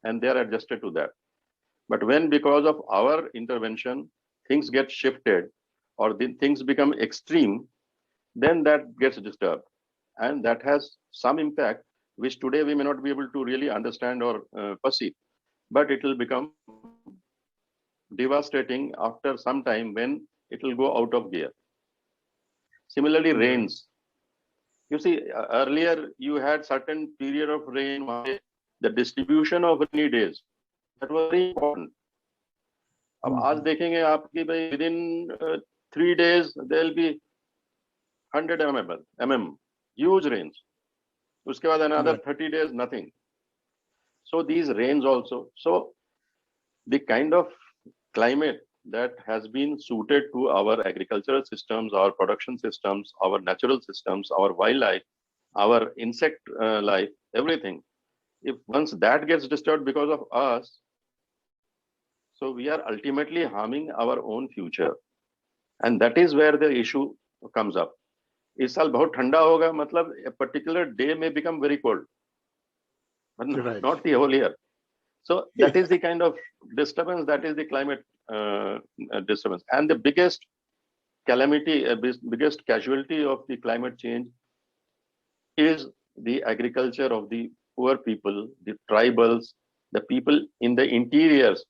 And they are adjusted to that. But when because of our intervention, things get shifted or the things become extreme, then that gets disturbed. And that has some impact, which today we may not be able to really understand or perceive. But it will become devastating after some time when it will go out of gear. Similarly, rains. You see, earlier you had certain period of rain, the distribution of rainy days, that was very important. अब आज देखेंगे आपकी भाई within 3 days there will be 100 mm, huge rains. उसके बाद another 30 days nothing. So these rains also. So the kind of climate that has been suited to our agricultural systems, our production systems, our natural systems, our wildlife, our insect life, everything. If once that gets disturbed because of us, so we are ultimately harming our own future. And that is where the issue comes up. इस साल बहुत ठंडा होगा, मतलब a particular day may become very cold, but not the whole year. So that is the kind of disturbance, that is the climate disturbance. And the biggest calamity, biggest casualty of the climate change is the agriculture of the poor people, the tribals, the people in the interiors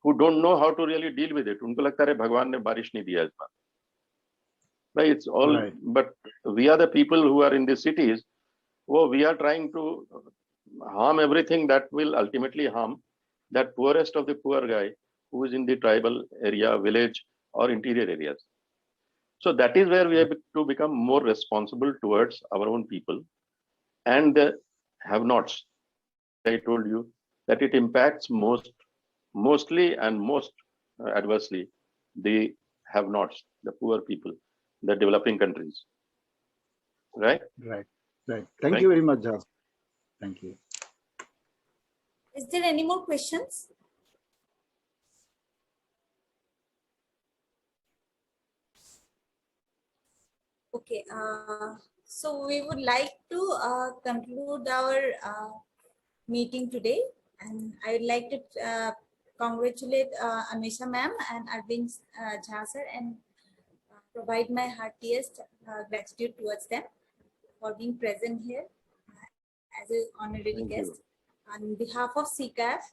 who don't know how to really deal with it. उनको लगता है भगवान ने बारिश नहीं दिया इस बार. Right, it's all, but we are the people who are in the cities. Well, we are trying to harm everything that will ultimately harm that poorest of the poor guy who is in the tribal area, village or interior areas. So that is where we have to become more responsible towards our own people and the have-nots. I told you that it impacts mostly and most adversely the have-nots, the poor people, the developing countries. Right? Right. Thank you very much, Jas. Thank you. Is there any more questions? Okay, so we would like to conclude our meeting today, and I would like to congratulate Anwesha ma'am and Arvind Jha sir, and provide my heartiest gratitude towards them for being present here as an honorary guest. On behalf of CECAF,